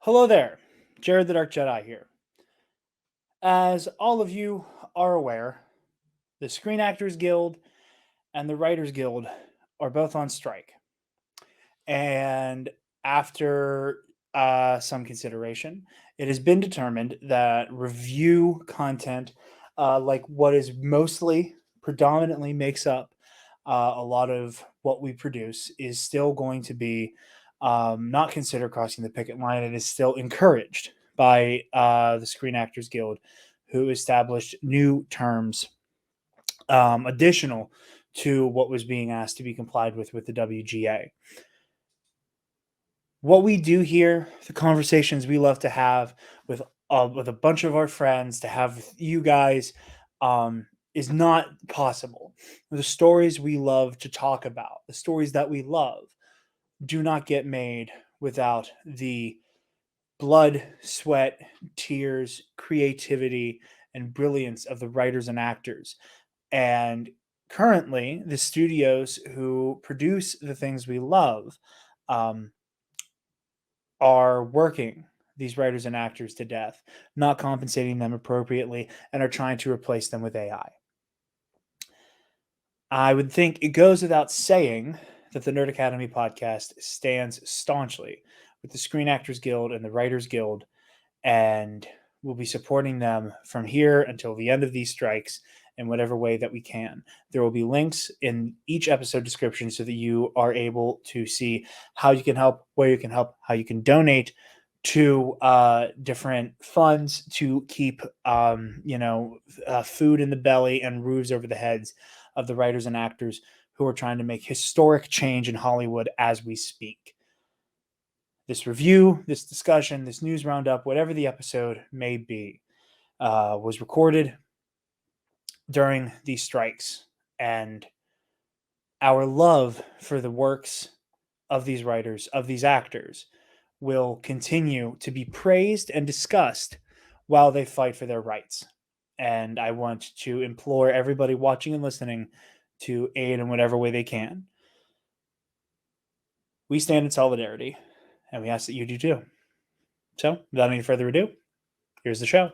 Hello there, Jarod the Dark Jedi here. As all of you are aware, the Screen Actors Guild and the Writers Guild are both on strike. And after some consideration, it has been determined that review content, like what is mostly predominantly makes up a lot of what we produce, is still going to be not considered crossing the picket line. It is still encouraged by the Screen Actors Guild, who established new terms additional to what was being asked to be complied with the WGA. What we do here, the conversations we love to have with a bunch of our friends, to have with you guys, is not possible. The stories we love to talk about, the stories that we love, do not get made without the blood, sweat, tears, creativity, and brilliance of the writers and actors. And currently, the studios who produce the things we love um, are working these writers and actors to death, not compensating them appropriately, and are trying to replace them with AI. I would think it goes without saying that the Nerd Academy podcast stands staunchly with the Screen Actors Guild and the Writers Guild, and we'll be supporting them from here until the end of these strikes in whatever way that we can. There will be links in each episode description so that you are able to see how you can help, where you can help, how you can donate to different funds to keep food in the belly and roofs over the heads of the writers and actors who are trying to make historic change in Hollywood as we speak. This review, this discussion, this news roundup, whatever the episode may be, was recorded during these strikes. And our love for the works of these writers, of these actors, will continue to be praised and discussed while they fight for their rights. And I want to implore everybody watching and listening to aid in whatever way they can. We stand in solidarity, and we ask that you do too. So, without any further ado, here's the show.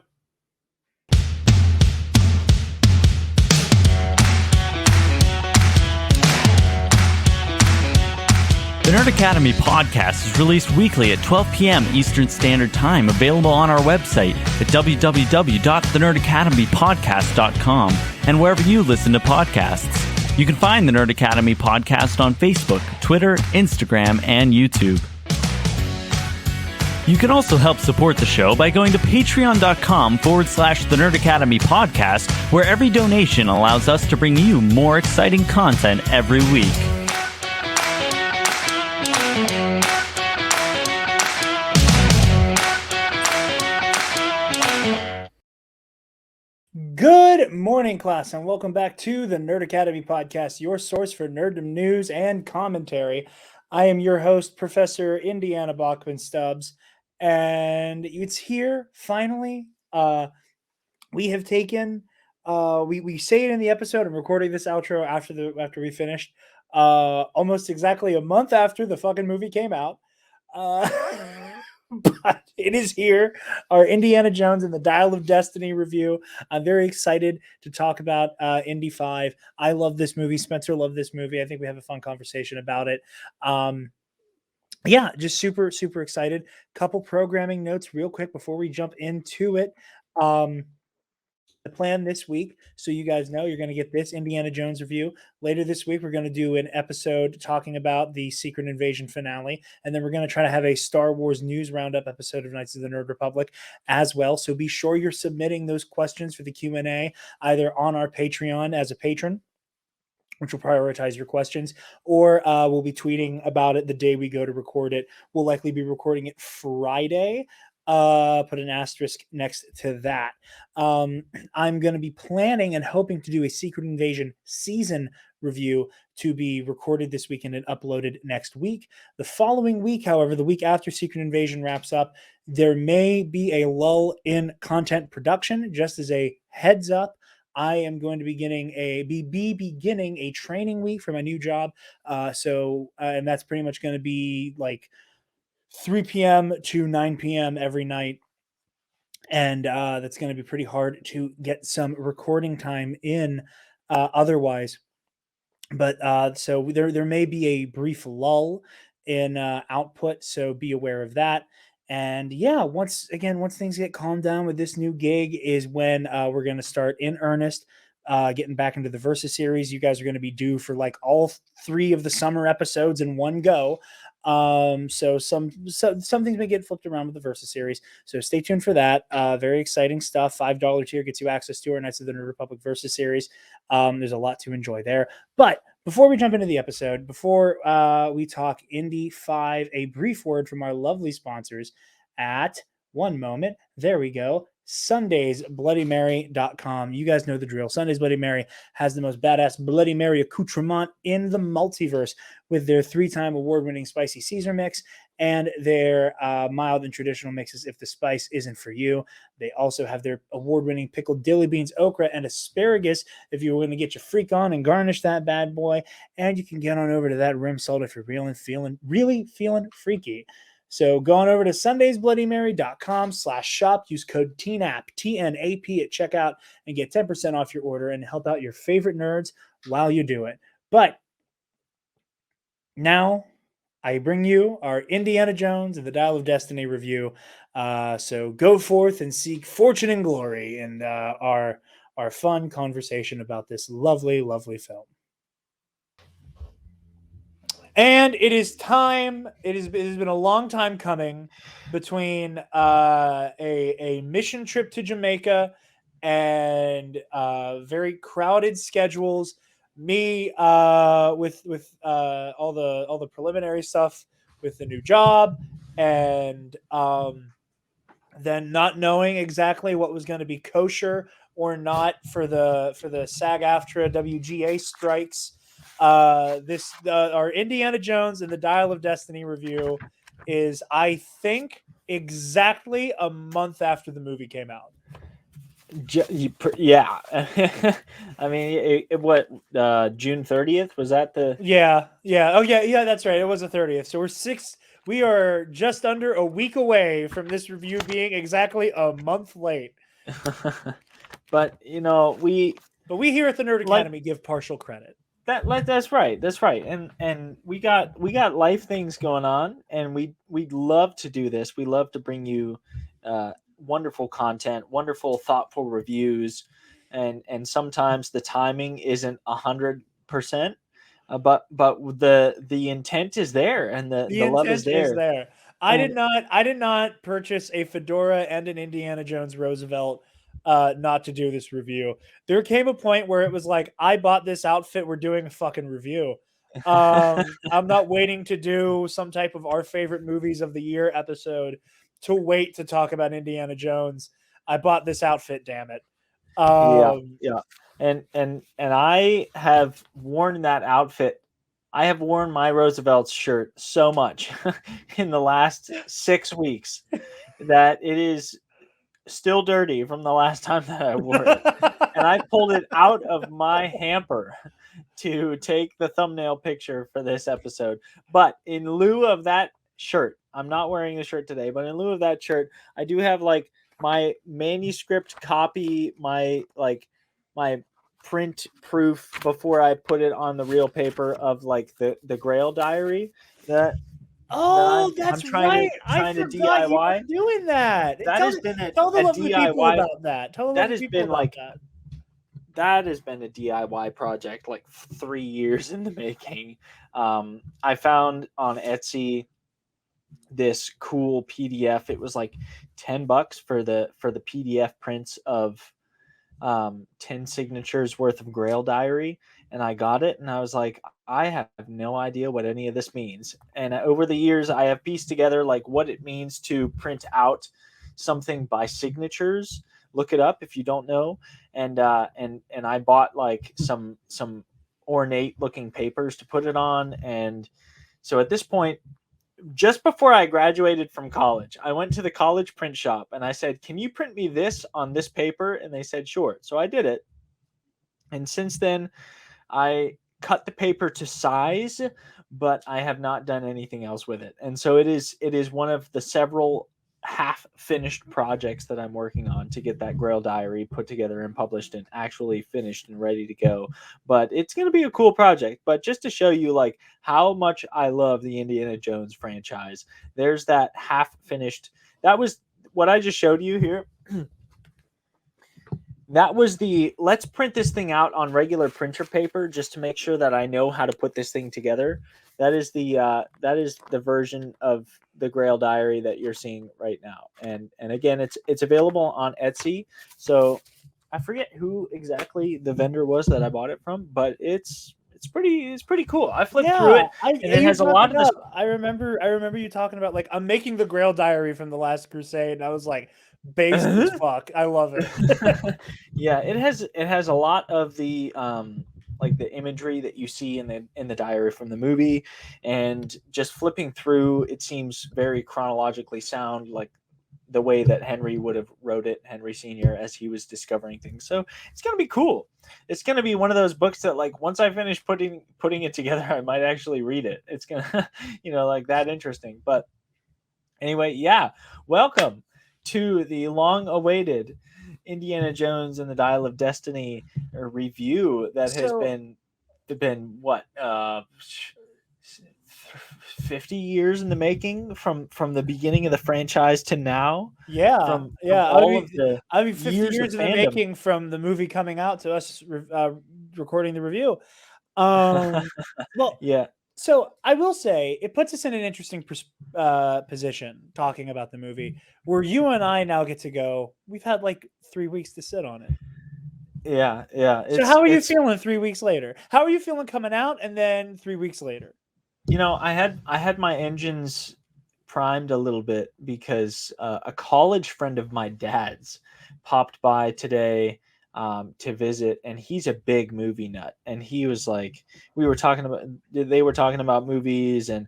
The Nerd Academy podcast is released weekly at 12 p.m. Eastern Standard Time, available on our website at www.thenerdacademypodcast.com and wherever you listen to podcasts. You can find the Nerd Academy podcast on Facebook, Twitter, Instagram, and YouTube. You can also help support the show by going to patreon.com/The Nerd Academy podcast, where every donation allows us to bring you more exciting content every week. Good morning, class, and welcome back to the Nerd Academy podcast, your source for nerddom news and commentary. I am your host, Professor Indiana Bachman Stubbs, and it's here finally. We have taken, we say it in the episode. I'm recording this outro after we finished, almost exactly a month after the fucking movie came out. But it is here, our Indiana Jones and the Dial of Destiny review. I'm very excited to talk about Indy 5. I love this movie. Spencer loved this movie. I think we have a fun conversation about it. Yeah, just super, super excited. Couple programming notes real quick before we jump into it. The plan this week, so you guys know, you're going to get this Indiana Jones review. Later this week, we're going to do an episode talking about the Secret Invasion finale, and then we're going to try to have a Star Wars news roundup episode of Knights of the Nerd Republic as well. So be sure you're submitting those questions for the Q&A either on our Patreon as a patron, which will prioritize your questions, or we'll be tweeting about it the day we go to record it. We'll likely be recording it Friday. Put an asterisk next to that. I'm going to be planning and hoping to do a Secret Invasion season review to be recorded this weekend and uploaded next week. The following week, however, the week after Secret Invasion wraps up, there may be a lull in content production. Just as a heads up, I am going to be beginning a training week for my new job. And that's pretty much going to be like 3 p.m. to 9 p.m. every night. And that's going to be pretty hard to get some recording time in otherwise. But so there may be a brief lull in output, so be aware of that. And yeah, once things get calmed down with this new gig is when we're going to start in earnest, getting back into the Versus series. You guys are going to be due for like all three of the summer episodes in one go. So some things may get flipped around with the Versus series. So stay tuned for that. Very exciting stuff. $5 tier gets you access to our Knights of the Nerd Republic Versus series. There's a lot to enjoy there. But before we jump into the episode, before we talk Indy 5, a brief word from our lovely sponsors at one moment. There we go. SundaysBloodyMary.com. You guys know the drill. Sundays Bloody Mary has the most badass Bloody Mary accoutrement in the multiverse with their 3-time award-winning spicy Caesar mix and their mild and traditional mixes if the spice isn't for you. They also have their award-winning pickled dilly beans, okra, and asparagus if you're going to get your freak on and garnish that bad boy. And you can get on over to that rim salt if you're really feeling freaky. So go on over to sundaysbloodymary.com/shop. Use code TNAP, TNAP at checkout and get 10% off your order and help out your favorite nerds while you do it. But now I bring you our Indiana Jones and the Dial of Destiny review. So go forth and seek fortune and glory in our fun conversation about this lovely, lovely film. And it is time. It has been a long time coming between a mission trip to Jamaica and very crowded schedules. Me with all the preliminary stuff with the new job, and then not knowing exactly what was going to be kosher or not for the SAG-AFTRA WGA strikes. Our Indiana Jones and the Dial of Destiny review is, I think, exactly a month after the movie came out. Yeah. I mean, what June 30th was that the? Yeah. Oh yeah. That's right. It was the 30th. So we are just under a week away from this review being exactly a month late. But we here at the Nerd Academy give partial credit. That's right. And we got life things going on, and we'd love to do this. We love to bring you wonderful content, wonderful, thoughtful reviews, and sometimes the timing isn't 100%, but the intent is there, and the love is there. I did not purchase a fedora and an Indiana Jones Roosevelt not to do this review. There came a point where it was like, I bought this outfit, we're doing a fucking review. I'm not waiting to do some type of our favorite movies of the year episode to wait to talk about Indiana Jones. I bought this outfit, damn it. Yeah. And I have worn that outfit. I have worn my Roosevelt shirt so much in the last 6 weeks that it is still dirty from the last time that I wore it. And I pulled it out of my hamper to take the thumbnail picture for this episode. But in lieu of that shirt, I'm not wearing the shirt today, but in lieu of that shirt, I do have like my manuscript copy, my print proof before I put it on the real paper of like the Grail diary that that's right. Trying to DIY. You were doing that. That has been a DIY about that. That has been a DIY project, like 3 years in the making. I found on Etsy this cool PDF. It was like $10 for the PDF prints of 10 signatures worth of Grail diary, and I got it, and I was like, I have no idea what any of this means. And over the years, I have pieced together like what it means to print out something by signatures. Look it up if you don't know. And I bought like some ornate looking papers to put it on. And so at this point, just before I graduated from college, I went to the college print shop and I said, can you print me this on this paper? And they said, sure. So I did it. And since then, I cut the paper to size, but I have not done anything else with it. And so it is one of the several half finished projects that I'm working on to get that Grail diary put together and published and actually finished and ready to go. But it's going to be a cool project. But just to show you like how much I love the Indiana Jones franchise, there's that half finished. That was what I just showed you here. That was the let's print this thing out on regular printer paper just to make sure that I know how to put this thing together. That is the version of the Grail diary that you're seeing right now. And again, it's available on Etsy. So I forget who exactly the vendor was that I bought it from, but it's pretty cool. I flipped through Yeah, it, and it you has a brought lot it of this. up. I remember you talking about like I'm making the Grail diary from the Last Crusade, and I was like, based as fuck. I love it. Yeah, it has a lot of the like the imagery that you see in the diary from the movie, and just flipping through, it seems very chronologically sound, like the way that Henry would have wrote it, Henry Senior, as he was discovering things. So it's gonna be cool. It's gonna be one of those books that like once I finish putting it together, I might actually read it. It's gonna like that interesting. But anyway, yeah, welcome to the long-awaited Indiana Jones and the Dial of Destiny review that has So been what 50 years in the making from the beginning of the franchise to now, yeah, from yeah. all of the I mean, 50 years of years in the fandom. making from the movie coming out to us recording the review. Um, well, Yeah. so I will say it puts us in an interesting position talking about the movie, where you and I now get to go. We've had like 3 weeks to sit on it. Yeah, So it's how are you it's feeling 3 weeks later? How are you feeling coming out, and then 3 weeks later? I had my engines primed a little bit because a college friend of my dad's popped by today to visit, and he's a big movie nut. And he was like, they were talking about movies, and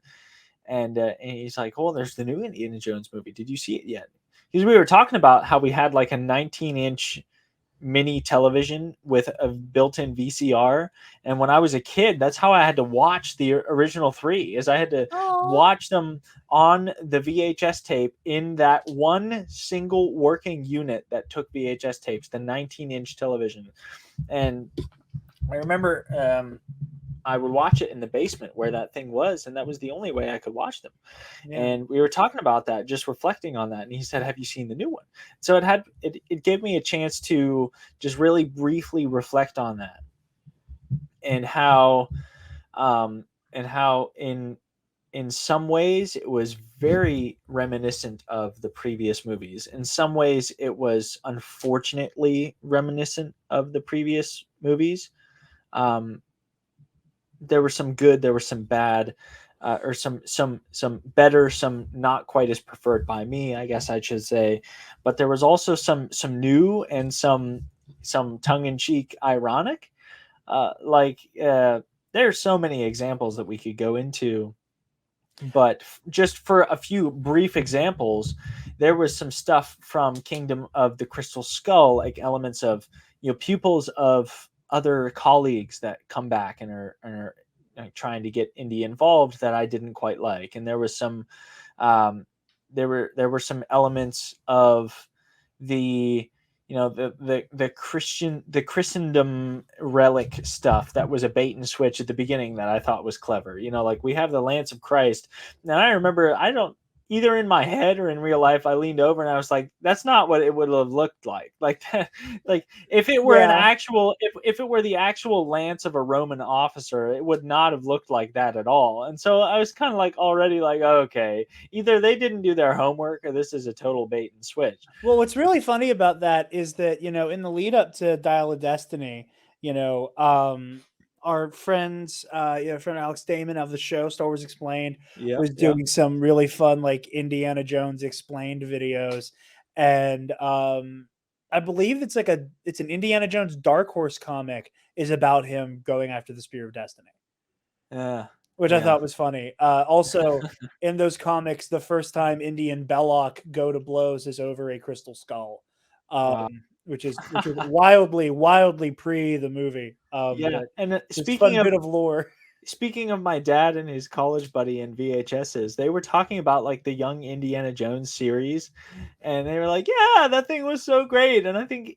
he's like, "Oh, there's the new Indiana Jones movie. Did you see it yet?" Because we were talking about how we had like a 19-inch mini television with a built-in VCR. And when I was a kid, that's how I had to watch the original three. Is I had to Oh, watch them on the VHS tape in that one single working unit that took VHS tapes, the 19-inch television. And I remember I would watch it in the basement where that thing was, and that was the only way I could watch them. yeah. And we were talking about that, just reflecting on that, and he said, have you seen the new one? So it gave me a chance to just really briefly reflect on that, and um how in some ways it was very reminiscent of the previous movies. In some ways it was unfortunately reminiscent of the previous movies. um there were some good, there were some bad, or some better, some not quite as preferred by me, I guess I should say. But there was also some new and some tongue in cheek ironic. Like there's so many examples that we could go into, but just for a few brief examples, there was some stuff from Kingdom of the Crystal Skull, like elements of pupils of other colleagues that come back and are like, trying to get Indy involved, that I didn't quite like. And there was some um, there were some elements of the the Christendom relic stuff that was a bait and switch at the beginning that I thought was clever. Like we have the Lance of Christ. And I remember, I don't, either in my head or in real life, I leaned over and I was like, that's not what it would have looked like. Like that, like if it were an Yeah. actual, if it were the actual lance of a Roman officer, it would not have looked like that at all. And so I was kind of like already like, okay, either they didn't do their homework or this is a total bait and switch. Well, what's really funny about that is that, in the lead up to Dial of Destiny, our friends, friend Alex Damon of the show Star Wars Explained Yeah, was yeah. doing some really fun like Indiana Jones explained videos, and I believe it's an Indiana Jones Dark Horse comic is about him going after the Spear of Destiny, Yeah, which I yeah. thought was funny. Also, in those comics, the first time Indy and Belloc go to blows is over a crystal skull, Wow. which is wildly, wildly pre the movie. Yeah, But and just fun bit of lore. speaking of my dad and his college buddy in VHSs, they were talking about like the Young Indiana Jones series, and they were like, "Yeah, that thing was so great." And I think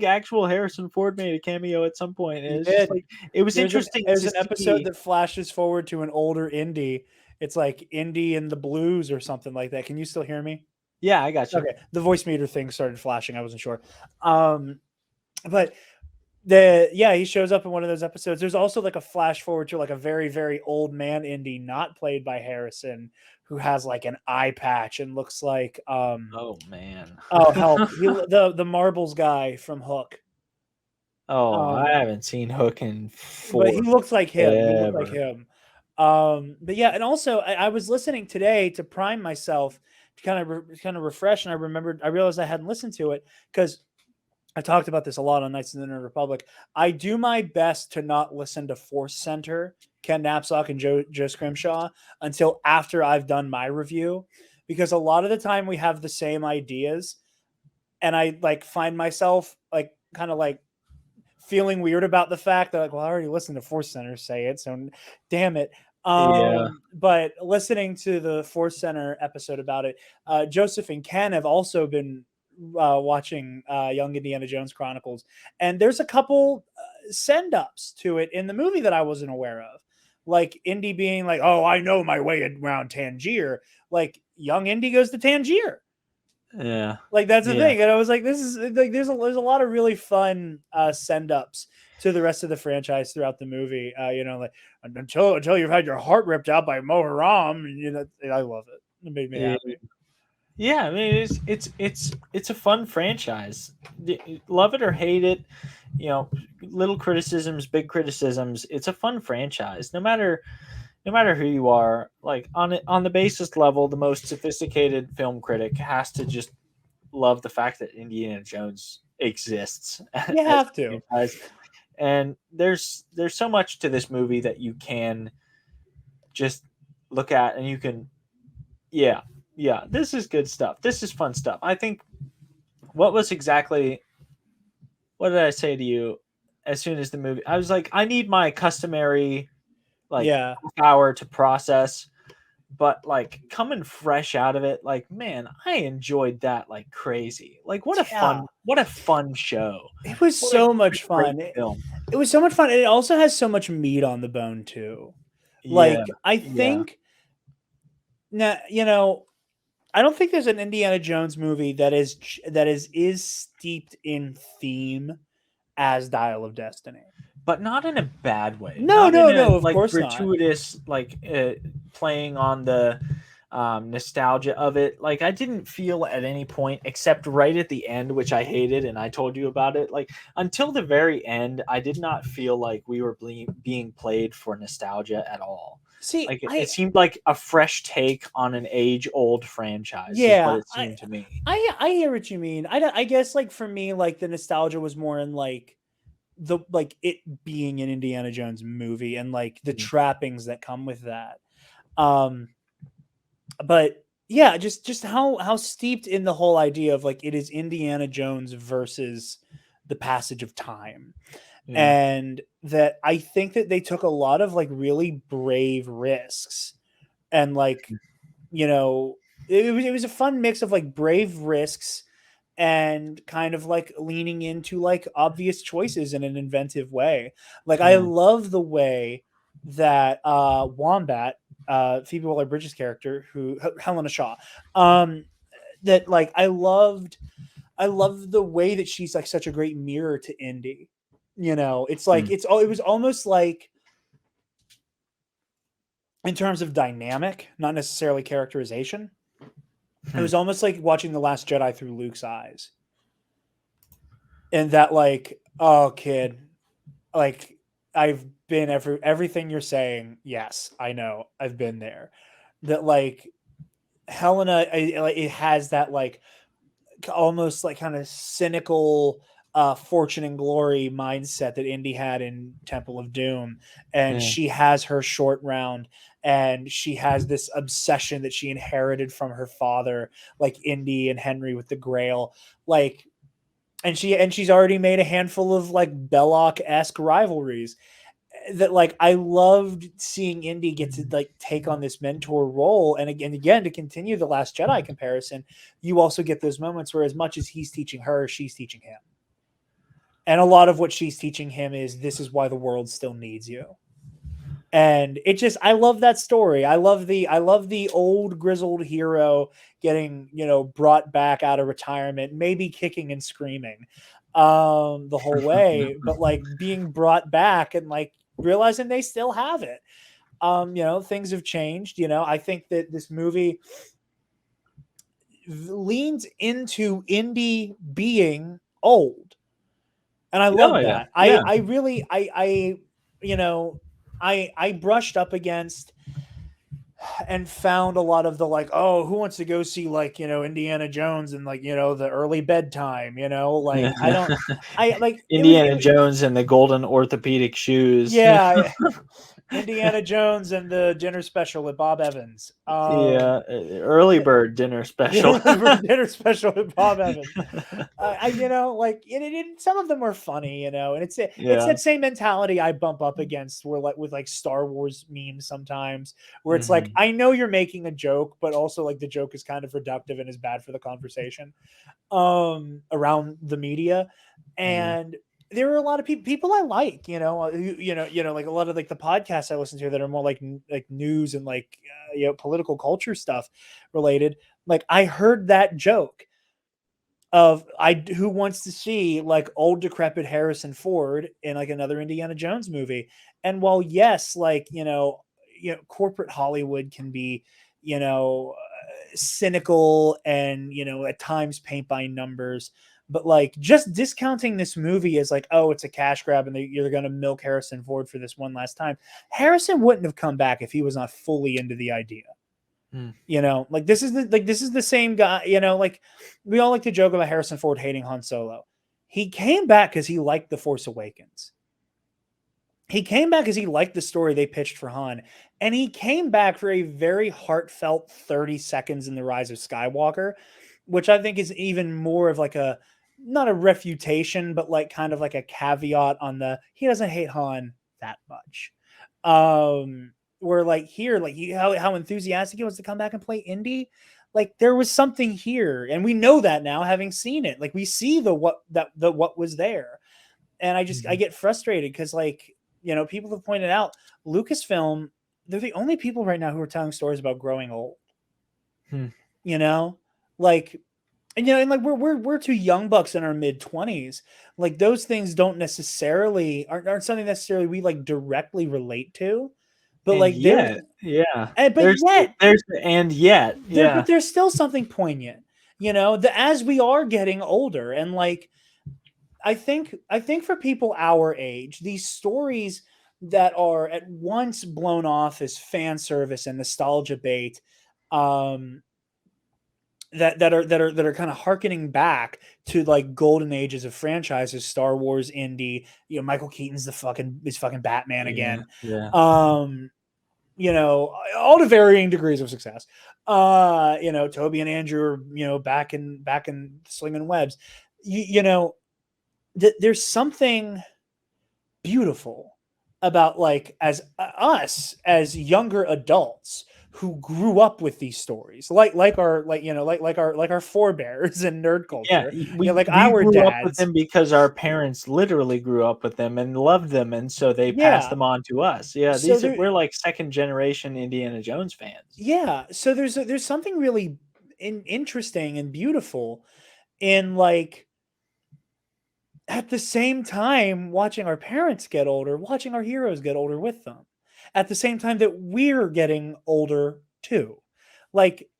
actual Harrison Ford made a cameo at some point, and He it's just did. like it was interesting There's to an episode see. that flashes forward to an older Indy. It's like Indy and the Blues or something like that. Can you still hear me? Yeah, I got you. Okay, the voice meter thing started flashing. I wasn't sure. Um, but he shows up in one of those episodes. There's also like a flash forward to like a very old man Indy, not played by Harrison, who has like an eye patch and looks like Oh man. oh help, the marbles guy from Hook. Oh, I Um, haven't seen Hook in but he looks like him. He looked like forever. him. But yeah, and also I was listening today to prime myself to kind of refresh, and I realized I hadn't listened to it because I talked about this a lot on Knights of the Nerd Republic. I do my best to not listen to Force Center, Ken Knapsack, and Joe Scrimshaw until after I've done my review, because a lot of the time we have the same ideas, and I like find myself like kind of like feeling weird about the fact that like, well, I already listened to Force Center say it, so damn it. Yeah. But listening to the Force Center episode about it, Joseph and Ken have also been watching Young Indiana Jones Chronicles, and there's a couple send ups to it in the movie that I wasn't aware of. Like Indy being like, "Oh, I know my way around Tangier." Like young Indy goes to Tangier. Yeah. Like that's the Yeah. thing, and I was like, "This is like there's a lot of really fun send ups to the rest of the franchise throughout the movie." Like until you've had your heart ripped out by Moharam, I love it. It made me Yeah. happy. Yeah, I mean it's a fun franchise. Love it or hate it, you know, little criticisms, big criticisms. It's a fun franchise. No matter who you are, like on the basis level, the most sophisticated film critic has to just love the fact that Indiana Jones exists as You a have to. franchise. And there's so much to this movie that you can just look at and you can yeah, yeah, this is good stuff. This is fun stuff. I think what was exactly what did I say to you as soon as the movie I was like, I need my customary like Yeah, half hour to process, but like coming fresh out of it, like man, I enjoyed that like crazy. Like yeah. what a fun show. It was What a so much great fun. film. It was so much fun, and it also has so much meat on the bone too. Yeah, Like I yeah. think now, I don't think there's an Indiana Jones movie that is steeped in theme as Dial of Destiny. But not in a bad way. No, Not in no, a no, of like course not. gratuitous like playing on the nostalgia of it. Like I didn't feel at any point except right at the end, which I hated, and I told you about it. Like until the very end, I did not feel like we were being played for nostalgia at all. See, Like it seemed like a fresh take on an age-old franchise, is what yeah, it seemed to me. I hear what you mean. I guess like for me, like the nostalgia was more in like it being an Indiana Jones movie and like the Mm. trappings that come with that. Um, but yeah, just how steeped in the whole idea of like it is Indiana Jones versus the passage of time. Yeah. And that I think that they took a lot of like really brave risks and like it was a fun mix of like brave risks and kind of like leaning into like obvious choices in an inventive way. Like I Yeah. love the way that Wombat, Phoebe Waller-Bridges character, who Helena Shaw, that like I love the way that she's like such a great mirror to Indy. It's like Mm. it was almost like in terms of dynamic, not necessarily characterization. It Hmm. was almost like watching The Last Jedi through Luke's eyes. And that like, oh kid, like I've been everything you're saying. Yes, I know. I've been there. That like Helena, like it has that like almost like kind of cynical fortune and glory mindset that Indy had in Temple of Doom, and Yeah. she has her short round, and she has this obsession that she inherited from her father, like Indy and Henry with the Grail. Like and she's already made a handful of like Belloc-esque rivalries that like I loved seeing Indy get to like take on this mentor role. And again, to continue the Last Jedi comparison, you also get those moments where as much as he's teaching her, she's teaching him. And a lot of what she's teaching him is this is why the world still needs you. And it just I love that story. I love the old grizzled hero getting, brought back out of retirement, maybe kicking and screaming the whole way, but like being brought back and like realizing they still have it. Things have changed. I think that this movie leans into Indy being old. And I Oh love yeah, that. yeah. I really I brushed up against and found a lot of the like, oh, who wants to go see like, Indiana Jones and like, the early bedtime, like I don't I like Indiana Jones and the golden orthopedic shoes. yeah, Indiana Jones and the dinner special with Bob Evans. Yeah, early bird dinner special. Dinner special with Bob Evans. Like some of them are funny, and it's Yeah. that same mentality I bump up against where like with like Star Wars memes sometimes where it's like I know you're making a joke, but also like the joke is kind of reductive and is bad for the conversation around the media. And there are a lot of people I like, like a lot of like the podcasts I listen to that are more like news and like political culture stuff related. Like I heard that joke of who wants to see like old decrepit Harrison Ford in like another Indiana Jones movie. And while yes, like corporate Hollywood can be cynical and at times paint by numbers, but like just discounting this movie as like, oh, it's a cash grab and you're going to milk Harrison Ford for this one last time. Harrison wouldn't have come back if he was not fully into the idea. Like this is the same guy, like we all like to joke about Harrison Ford hating Han Solo. He came back because he liked The Force Awakens. He came back because he liked the story they pitched for Han. And he came back for a very heartfelt 30 seconds in The Rise of Skywalker, which I think is even more of like not a refutation, but like kind of like a caveat on he doesn't hate Han that much. Where like here, like how enthusiastic he was to come back and play Indy. Like there was something here, and we know that now, having seen it. Like we see the what was there. And I get frustrated because like, people have pointed out Lucasfilm, they're the only people right now who are telling stories about growing old. Like, and like we're two young bucks in our mid-20s. Like those things don't necessarily aren't something necessarily we like directly relate to. But and like yet, yeah. There's but there's still something poignant, as we are getting older. And like I think for people our age, these stories that are at once blown off as fan service and nostalgia bait, that are kind of harkening back to like golden ages of franchises, Star Wars, Indy, Michael Keaton's is fucking Batman again. Yeah. All to varying degrees of success. Toby and Andrew are, back in slinging webs. There's something beautiful about like as us as younger adults who grew up with these stories, like our forebears in nerd culture. We our grew dads up with them because our parents literally grew up with them and loved them, and so they passed them on to us. Yeah, So we're like second generation Indiana Jones fans. Yeah, so there's something really interesting and beautiful in like at the same time watching our parents get older, watching our heroes get older with them, at the same time that we're getting older too. Like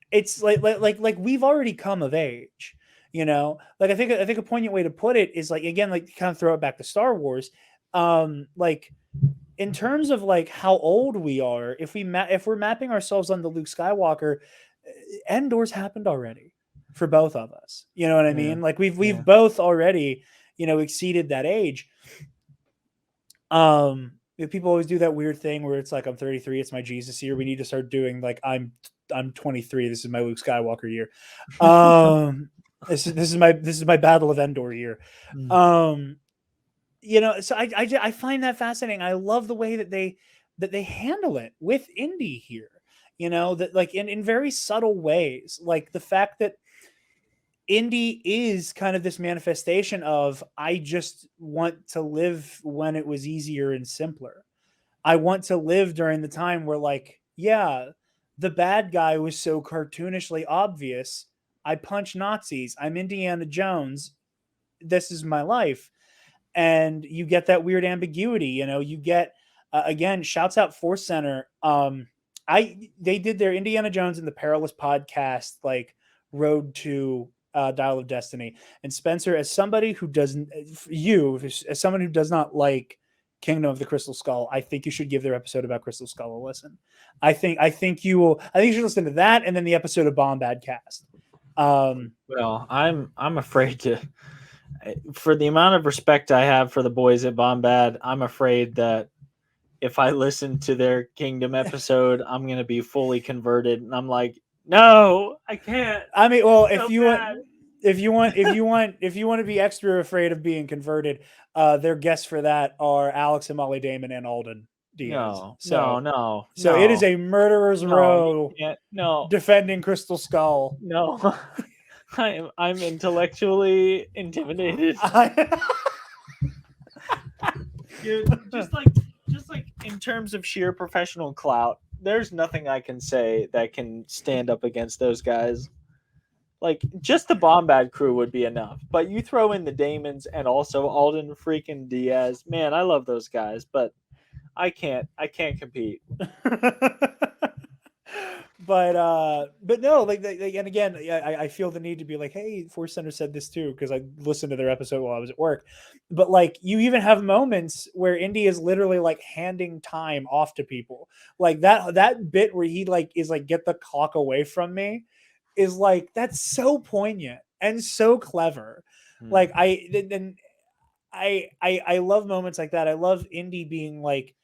it's like we've already come of age, like I think a poignant way to put it is like, again, like kind of throw it back to Star Wars. Like in terms of like how old we are, if we're mapping ourselves on the Luke Skywalker, Endor's happened already for both of us. You know what I mean? Like we've both already, exceeded that age. People always do that weird thing where it's like, I'm 33, it's my Jesus year. We need to start doing like I'm 23, this is my Luke Skywalker year. This is my Battle of Endor year. Mm. Um, so I find that fascinating. I love the way that they handle it with Indy here. That like in very subtle ways, like the fact that Indy is kind of this manifestation of I just want to live when it was easier and simpler. I want to live during the time where, like, yeah, the bad guy was so cartoonishly obvious. I punch Nazis. I'm Indiana Jones. This is my life. And you get that weird ambiguity. You get, again, shouts out Force Center. They did their Indiana Jones and the Perilous podcast, like, road to Dial of Destiny. And Spencer, as somebody who doesn't, as someone who does not like Kingdom of the Crystal Skull, I think you should give their episode about Crystal Skull a listen. I think you should listen to that and then the episode of Bombad Cast. Well, I'm afraid to, for the amount of respect I have for the boys at Bombad, I'm afraid that if I listen to their Kingdom episode, I'm gonna be fully converted, and I'm like, no, I can't. I mean, well, It's if so you bad. want, if you want to be extra afraid of being converted, their guests for that are Alex and Molly Damon and Alden Diaz. No, no, So, no, so it is no, a murderer's no, you row can't. No, defending Crystal Skull. no. I'm intellectually intimidated. Just like in terms of sheer professional clout, there's nothing I can say that can stand up against those guys. Like, just the Bombad crew would be enough. But you throw in the Damons and also Alden freaking Diaz. Man, I love those guys, but I can't compete. But no, like, and again, I feel the need to be like, hey, Force Center said this too because I listened to their episode while I was at work. But like, you even have moments where Indy is literally like handing time off to people, like that bit where he like is like, get the clock away from me, is like, that's so poignant and so clever. Like, I love moments like that. I love Indy being like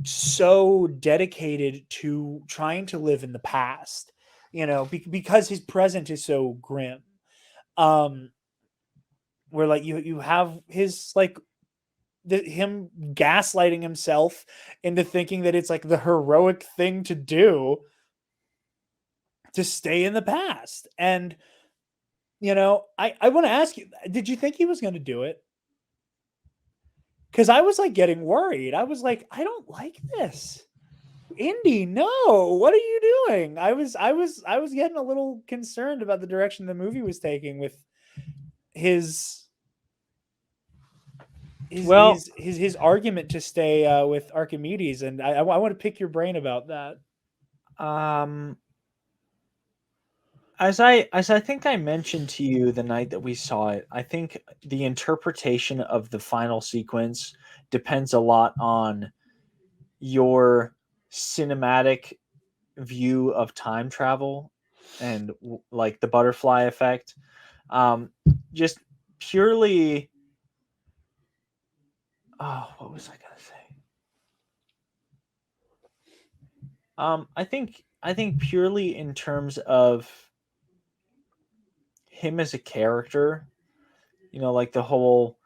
so dedicated to trying to live in the past, because his present is so grim. Um, where like you have his like him gaslighting himself into thinking that it's like the heroic thing to do to stay in the past. And I want to ask you, did you think he was going to do it? Because I was like getting worried. I was like, I don't like this. Indy, no, what are you doing? I was getting a little concerned about the direction the movie was taking with his his argument to stay with Archimedes, and I want to pick your brain about that. Um, as I think I mentioned to you the night that we saw it, I think the interpretation of the final sequence depends a lot on your cinematic view of time travel and like the butterfly effect. Just purely, oh, what was I gonna say? I think purely in terms of him as a character, like the whole,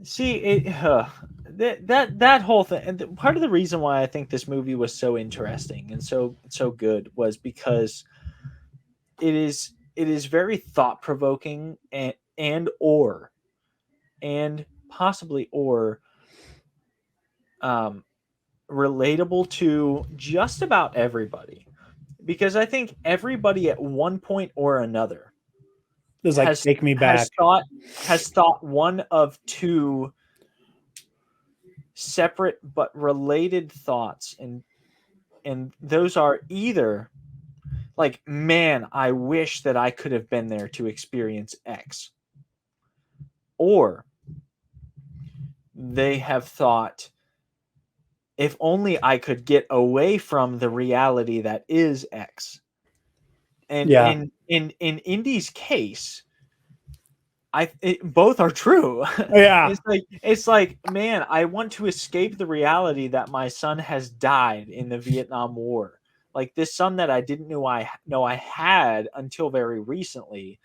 see it, that whole thing, and part of the reason why I think this movie was so interesting and so good was because it is very thought provoking and possibly um relatable to just about everybody, because I think everybody at one point or another It was like, has take me back. has thought one of two separate but related thoughts, and those are either like, man, I wish that I could have been there to experience X, or they have thought, if only I could get away from the reality that is X. And Yeah. in Indy's case, both are true. Yeah. It's like, man, I want to escape the reality that my son has died in the Vietnam War. like this son that I didn't know I had until very recently,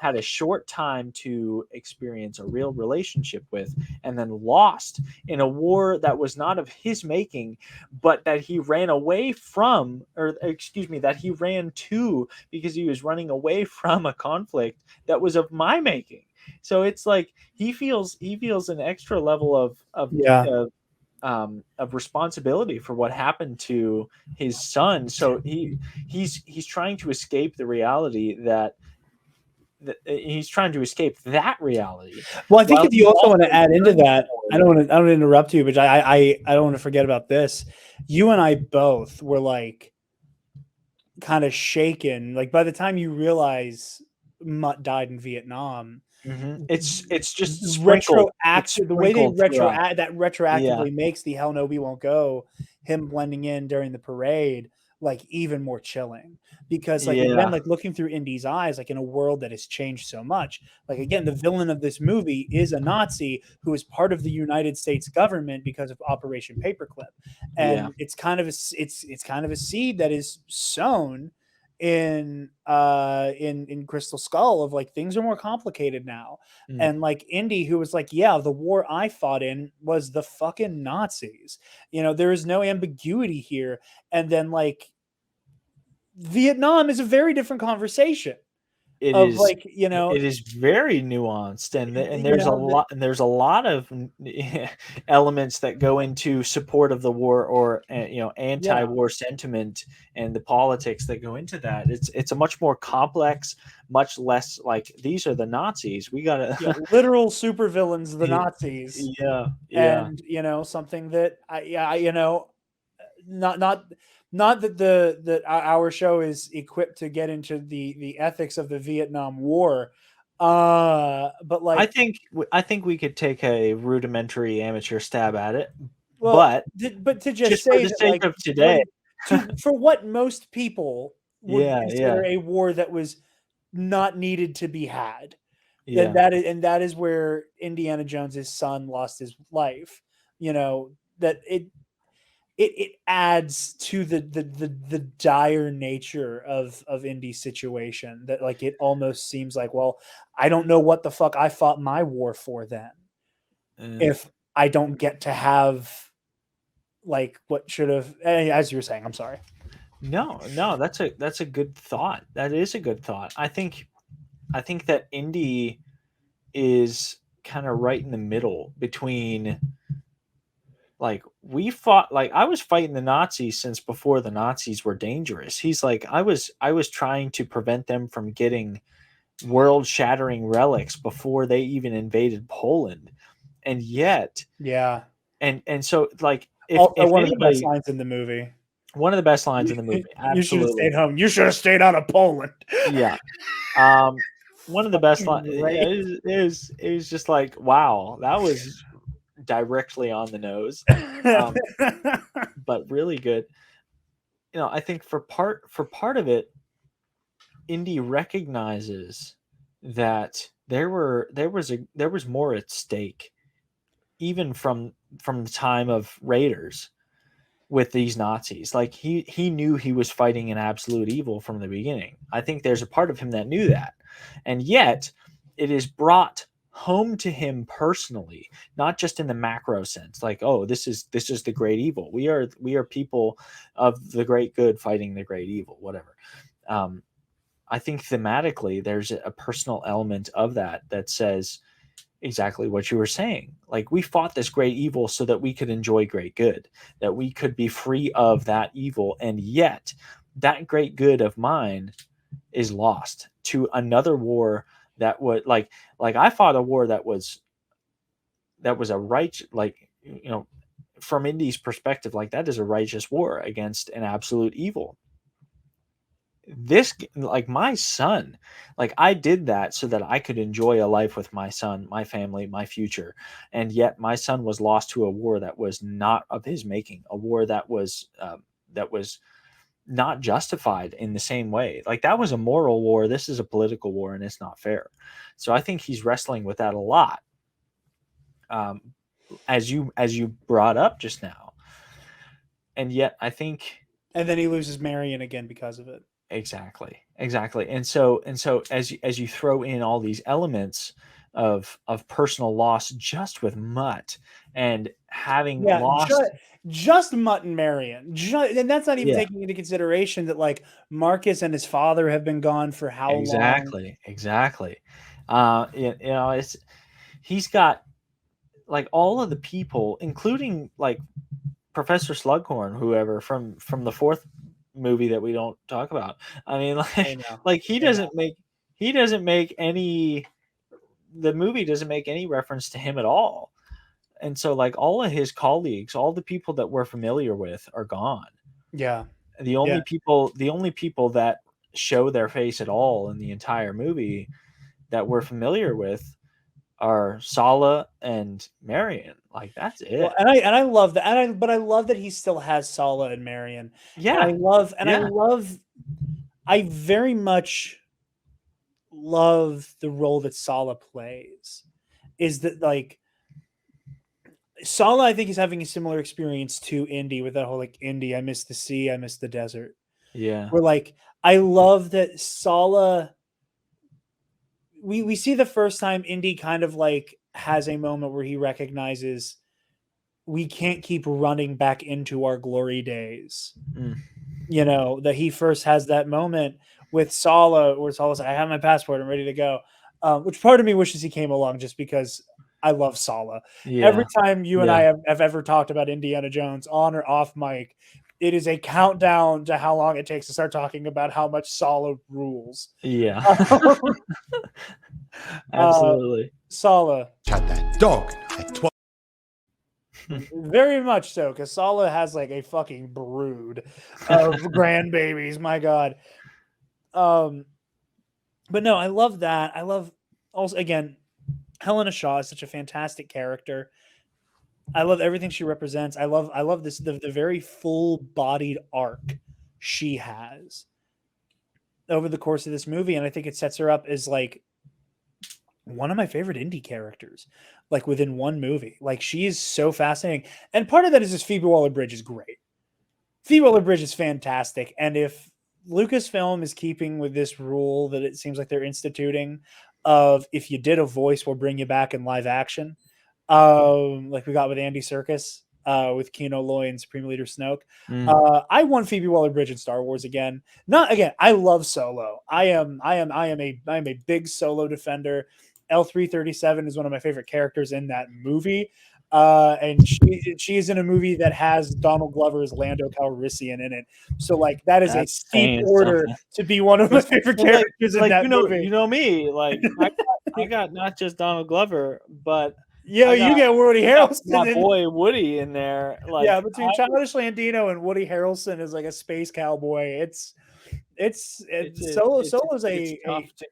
had a short time to experience a real relationship with, and then lost in a war that was not of his making, but that he ran away from, or excuse me, that he ran to because he was running away from a conflict that was of my making. So it's like he feels an extra level Yeah. of responsibility for what happened to his son. So he's trying to escape the reality that he's trying to escape that reality, Well, I think while if you he's also want to also add into yearning that, for. I don't want to interrupt you, but I don't want to forget about this. You and I both were like kind of shaken. Like by the time you realize Mutt died in Vietnam, Mhm. It's just it's retroactive the way they sprinkled throughout. Yeah, retroactively makes the hell no we won't go him blending in during the parade like even more chilling because like again yeah, like looking through Indy's eyes like in a world that has changed so much like again the villain of this movie is a Nazi who is part of the United States government because of Operation Paperclip yeah. and it's kind of it's kind of a seed that is sown in Crystal Skull of like things are more complicated now. Mm. And like Indy, who was like, yeah, the war I fought in was the fucking Nazis. You know, there is no ambiguity here. And then like Vietnam is a very different conversation It of is like, you know, it is very nuanced, and you know, there's a lot of elements that go into support of the war, or yeah, anti-war sentiment, and the politics that go into that. It's a much more complex, much less like these are the Nazis. We yeah, gotta literal supervillains, the Nazis, yeah, yeah. and you know something that you know not not not that the that our show is equipped to get into the ethics of the Vietnam War, but like I think we could take a rudimentary amateur stab at it, well, but but to just just for say the that sake like of today, when to for what most people would yeah, consider yeah, a war that was not needed to be had, then yeah. that is where Indiana Jones's son lost his life. You know that it adds to the dire nature of Indy's situation that like it almost seems like well I don't know what the fuck I fought my war for then Uh, if I don't get to have like what should have as you were saying I'm sorry no, no, that's a good thought. That is a good thought. I think that Indy is kind of right in the middle between, like, we fought, like, I was fighting the Nazis since before the Nazis were dangerous. He's like, I was trying to prevent them from getting world-shattering relics before they even invaded Poland. And yet, yeah and so, like, also if one of the best anybody, lines in the movie one of the best lines you, in the movie, you should have absolutely. stayed home you should have stayed out of Poland Yeah. Um, one of the best fucking li yeah, great it was just like, wow, that was directly on the nose, um, but really good. I think for part of it, Indy recognizes that there was more at stake, even from the time of Raiders with these Nazis. Like he knew he was fighting an absolute evil from the beginning. I think there's a part of him that knew that. And yet it is brought home to him personally, not just in the macro sense, like, oh, this is the great evil. We are people of the great good fighting the great evil, whatever. Um, I think thematically there's a personal element of that says exactly what you were saying. Like, we fought this great evil so that we could enjoy great good, that we could be free of that evil. And yet, that great good of mine is lost to another war that would, like I fought a war that was a right, like, from Indy's perspective, like, that is a righteous war against an absolute evil. This, like, my son, like, I did that so that I could enjoy a life with my son, my family, my future. And yet my son was lost to a war that was not of his making, a war that was not justified in the same way. Like, that was a moral war, this is a political war, and it's not fair. So I think he's wrestling with that a lot, um, as you brought up just now. And yet I think And then he loses Marion again because of it. Exactly. And so as you throw in all these elements of personal loss just with Mutt and having Yeah, lost. just Mutt and Marion, and that's not even Yeah, taking into consideration that like Marcus and his father have been gone for how long. exactly. It's he's got like all of the people, including like Professor Slughorn, whoever from the fourth movie that we don't talk about. I mean, I like know, like I know. he doesn't make any the movie doesn't make any reference to him at all. And so like all of his colleagues, all the people that we're familiar with are gone. Yeah, The yeah. only people that show their face at all in the entire movie that we're familiar with are Sala and Marion. Like that's Well, it. and I love that, but I love that he still has Sala and Marion, and Yeah. I Yeah. love, I very much love the role that Sala plays. Is that like Sala? I think he's having a similar experience to Indy with that whole like Indy. I miss the sea. I miss the desert. Yeah. Where like I love that Sala. We see the first time Indy kind of like has a moment where he recognizes we can't keep running back into our glory days. Mm. You know, that he first has that moment with Sala where Sala's like, I have my passport, I'm ready to go. Which part of me wishes he came along just because I love Sala. Every Yeah. time you and I Yeah. have ever talked about Indiana Jones on or off mic, it is a countdown to how long it takes to start talking about how much Sala rules. Yeah. uh, Absolutely. Sala, Shot that dog at 12. very much so, because Sala has like a fucking brood of grandbabies. My God. Um, but no, I love that. I love also again, Helena Shaw is such a fantastic character. I love everything she represents. I love this the very full bodied arc she has over the course of this movie, and I think it sets her up as like one of my favorite indie characters, like within one movie. Like she is so fascinating, and part of that is just Phoebe Waller Bridge is great. Phoebe Waller Bridge is fantastic, and if Lucasfilm is keeping with this rule that it seems like they're instituting of if you did a voice, we'll bring you back in live action, like we got with Andy Serkis, with Kino Loy and Supreme Leader Snoke. Mm. I want Phoebe Waller Bridge in Star Wars again. Not again. I love Solo. I am a big Solo defender. L337 is one of my favorite characters in that movie. And she is in a movie that has Donald Glover as Lando Calrissian in it. So like that is a That's steep saying order something. to be one of my favorite Well, characters in that movie. you know me. Like I got not just Donald Glover, but Yeah, you get Woody I got Harrelson my in. boy Woody in there. Yeah, Like between Childish Landino and Woody Harrelson as like a space cowboy, Solo's it's a tough to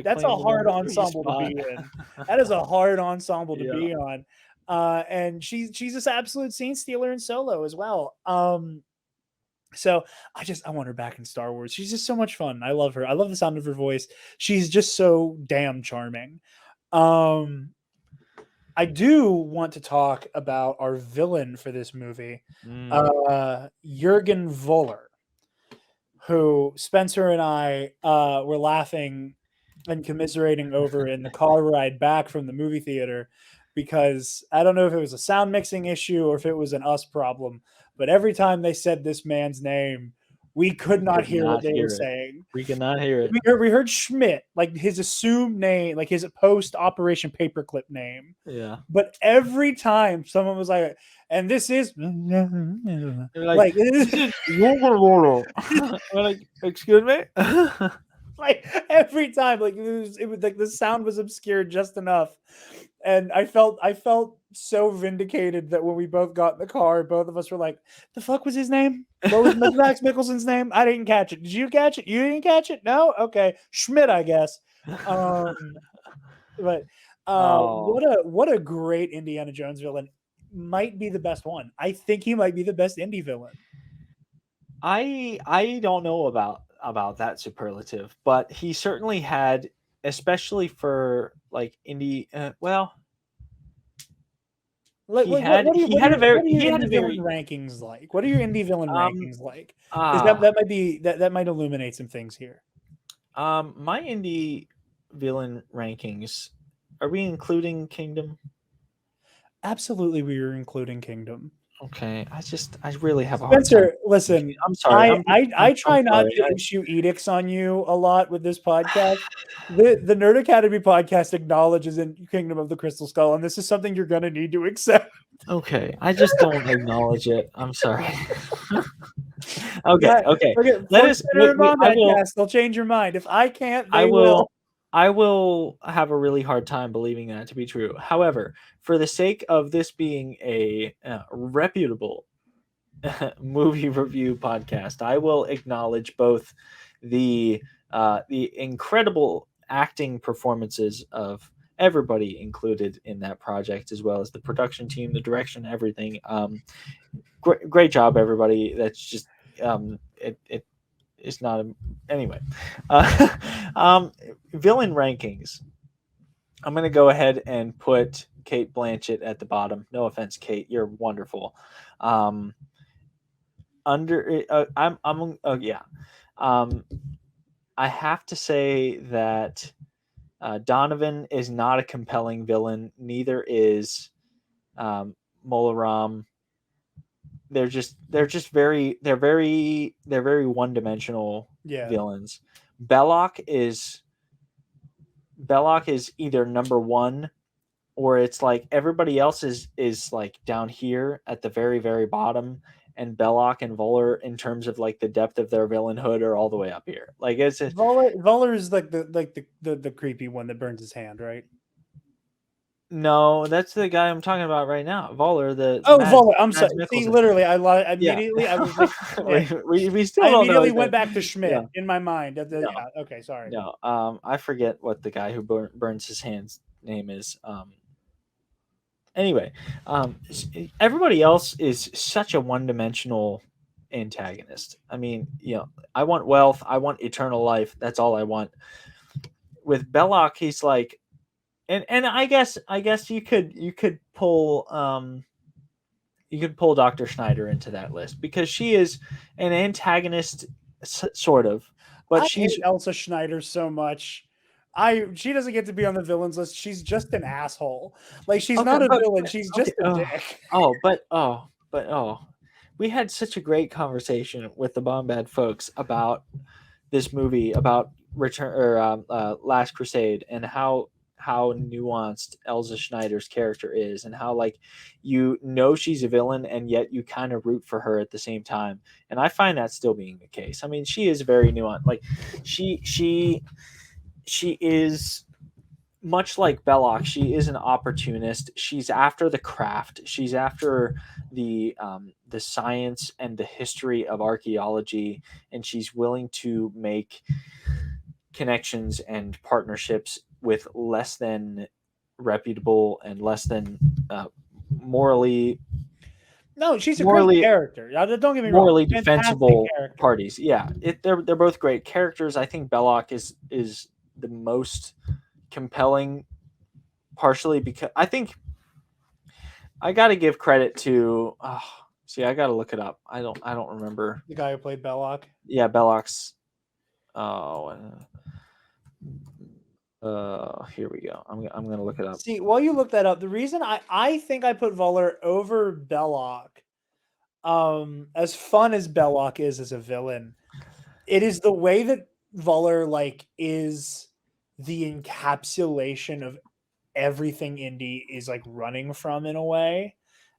that's a claim the hard number three ensemble to spot. be in. That is a hard ensemble to Yeah. be on. And she's this absolute scene stealer in Solo as well. So I want her back in Star Wars. She's just so much fun. I love her. I love the sound of her voice. She's just so damn charming. Um, I do want to talk about our villain for this movie, Mm. Jurgen Voller, who Spencer and I were laughing and commiserating over in the car ride back from the movie theater because I don't know if it was a sound mixing issue or if it was an us problem, but every time they said this man's name, we could not Could hear what not they were hear it. saying. We cannot hear it. We heard Schmidt, like his assumed name, like his post Operation Paperclip name. Yeah. But every time someone was like, and this is They're like, like this is We're like, excuse me? like every time, like it was like the sound was obscured just enough. And I felt so vindicated that when we both got in the car, both of us were like, the fuck was his name? What was Max Mickelson's name? I didn't catch it. Did you catch it? You didn't catch it? No? Okay. Schmidt, I guess. But Oh. what a great Indiana Jones villain. Might be the best one. I think he might be the best indie villain. I don't know about that superlative, but he certainly had, especially for like indie. Well, Like, he had what are your indie villain very rankings like? What are your indie villain um rankings like? Because ah that might illuminate some things here. my indie villain rankings, are we including Kingdom? Absolutely, we are including Kingdom. Okay, I really have a hard time. Spencer, listen, I'm sorry. I I'm try not sorry. to issue edicts on you a lot with this podcast. The Nerd Academy podcast acknowledges in Kingdom of the Crystal Skull, and this is something you're going to need to accept. Okay, I just don't acknowledge it. I'm sorry. Okay, Yeah, okay. okay, Let force us. Center and I Wombat will. cast. They'll change your mind. If I can't, I they will. will. I will have a really hard time believing that to be true. However, for the sake of this being a reputable movie review podcast, I will acknowledge both the incredible acting performances of everybody included in that project, as well as the production team, the direction, everything. Great job, everybody. That's just it is not a, anyway. Uh, villain rankings. I'm gonna go ahead and put Kate Blanchett at the bottom. No offense, Kate, you're wonderful. Um, I'm oh yeah. Um, I have to say that Donovan is not a compelling villain. Neither is Molaram. They're very one dimensional Yeah. villains. Belloc is either number one, or it's like everybody else is like down here at the very bottom, and Belloc and Voller, in terms of like the depth of their villainhood, are all the way up here. Like it's just, Voller is like the creepy one that burns his hand, right? no, that's the guy I'm talking about right now. Voller, the Oh, Mads, Voller. I'm sorry. Mads See, Mikkelsen. literally, Yeah. immediately I was like, Schmidt. we still I don't know immediately his went name. back to Schmidt Yeah. in my mind. No. Yeah. Okay. Sorry. No, I forget what the guy who burns his hands name is. Anyway, everybody else is such a one-dimensional antagonist. I mean, I want wealth, I want eternal life. That's all I want. With Belloc, he's like, and I guess you could pull Dr. Schneider into that list, because she is an antagonist, sort of, but I she's hate Elsa Schneider so much. She doesn't get to be on the villains list. She's just an asshole. Like she's okay, not a but villain. She's just a dick. we had such a great conversation with the Bombad folks about this movie, about Return or Last Crusade, and how nuanced Elsa Schneider's character is, and how, like, she's a villain and yet you kind of root for her at the same time. And I find that still being the case. I mean, she is very nuanced. Like she is much like Belloc. She is an opportunist. She's after the craft. She's after the science and the history of archaeology, and she's willing to make connections and partnerships with less than reputable and less than morally No, she's a great character. Don't get me wrong. morally Fantastic defensible character. parties. Yeah, they're both great characters. I think Belloc is the most compelling, partially because I think I got to give credit to. See, I got to look it up. I don't remember The guy who played Belloc. Yeah, Belloc's. Here we go. I'm gonna look it up. See, while you look that up, the reason I think I put Voller over Belloc, as fun as Belloc is as a villain, it is the way that Voller like is the encapsulation of everything Indy is like running from in a way.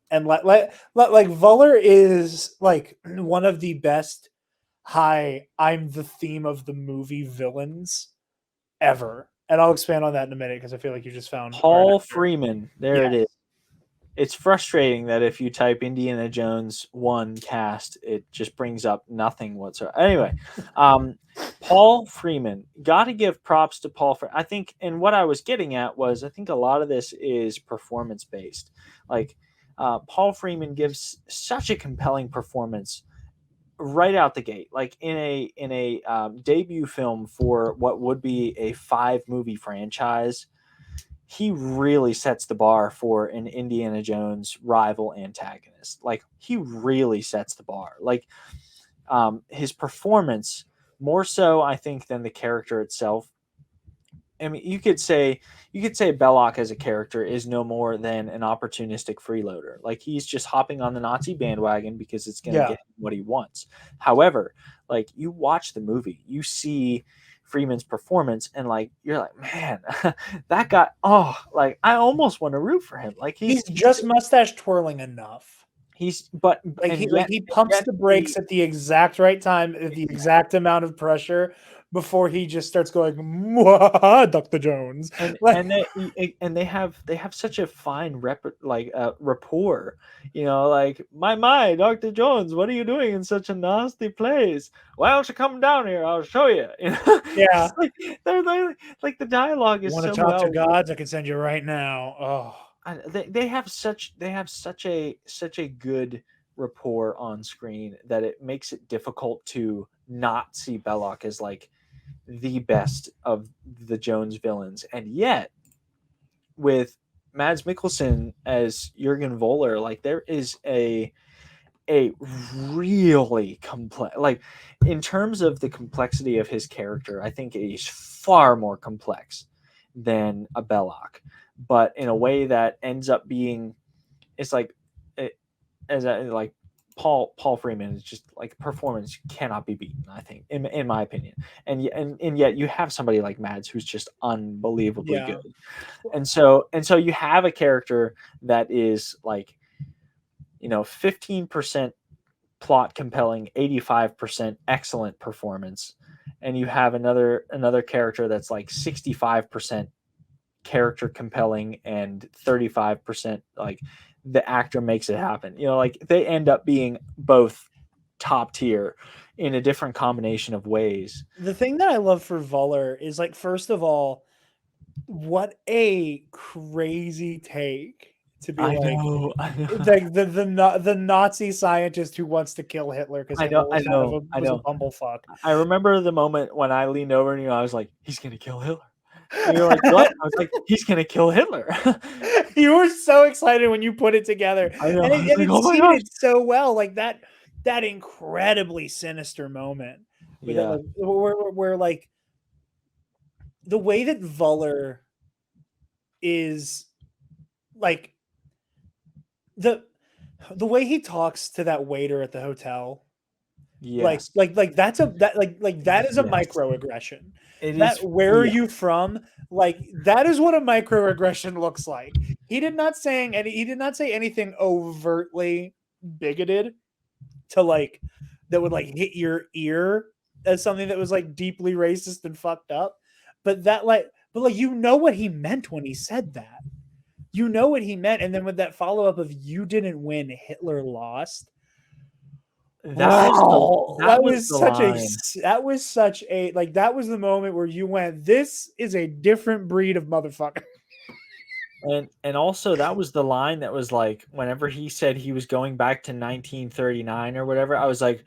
And like Voller is like one of the best I'm the theme of the movie villains ever. And I'll expand on that in a minute because I feel like you just found Paul Freeman. There Yes. it is. It's frustrating that if you type Indiana Jones 1 cast, it just brings up nothing whatsoever. Anyway, Paul Freeman. Got to give props to Paul. I think, and what I was getting at was, I think a lot of this is performance based. Like, Paul Freeman gives such a compelling performance right out the gate. Like in a debut film for what would be a 5-movie franchise, he really sets the bar for an Indiana Jones rival antagonist. Like he really sets the bar. Like his performance more so, I think, than the character itself. I mean, you could say Belloc as a character is no more than an opportunistic freeloader. Like he's just hopping on the Nazi bandwagon because it's going to Yeah. get him what he wants. However, like you watch the movie, you see Freeman's performance, and like you're like, man, that guy. Oh, like I almost want to root for him. Like He's just mustache twirling enough. he's but Like and he and pumps yet the brakes he, at the exact right time, at the exact amount of pressure before he just starts going, "Mwah, Dr. Jones." and Like, and they have such a fine rapport, like my Dr. Jones, what are you doing in such a nasty place? Why don't you come down here, I'll show you. yeah. It's like they're like the dialogue You is want to so talk to well. gods? I can send you right now. Oh, They have such a good rapport on screen that it makes it difficult to not see Belloc as like the best of the Jones villains. And yet, with Mads Mikkelsen as Jurgen Voller, like there is a really complex, like in terms of the complexity of his character, I think he's far more complex than a Belloc, but in a way that ends up being, it's like it, as a, like Paul Freeman is just like performance cannot be beaten. I think, in my opinion, and yet you have somebody like Mads who's just unbelievably yeah. good, and so you have a character that is like 15% plot compelling, 85% excellent performance, and you have another character that's like 65% character compelling and 35% like the actor makes it happen. Like they end up being both top tier in a different combination of ways. The thing that I love for Voller is like, first of all, what a crazy take to be I like, know, I know, like the Nazi scientist who wants to kill Hitler because I know, Hitler I was know, I was a know. bumblefuck. I remember the moment when I leaned over and I was like, he's gonna kill Hitler. And you're like, what? I was like, he's gonna kill Hitler. You were so excited when you put it together, I know. and I was like, it oh my gosh. suited so well, like that incredibly sinister moment with it, Yeah. like where like the way that Vuller is like the the way he talks to that waiter at the hotel, like Yes. that's that is a Yes. microaggression. It That, is. where are Yeah. you from? Like that is what a microaggression looks like. He did not say anything overtly bigoted to like that would like hit your ear as something that was like deeply racist and fucked up. But you know what he meant when he said that. You know what he meant, and then with that follow up of "You didn't win, Hitler lost." Wow, That was the line. that was such a like that was the moment where you went, "This is a different breed of motherfucker." And also that was the line that was like whenever he said he was going back to 1939 or whatever, I was like,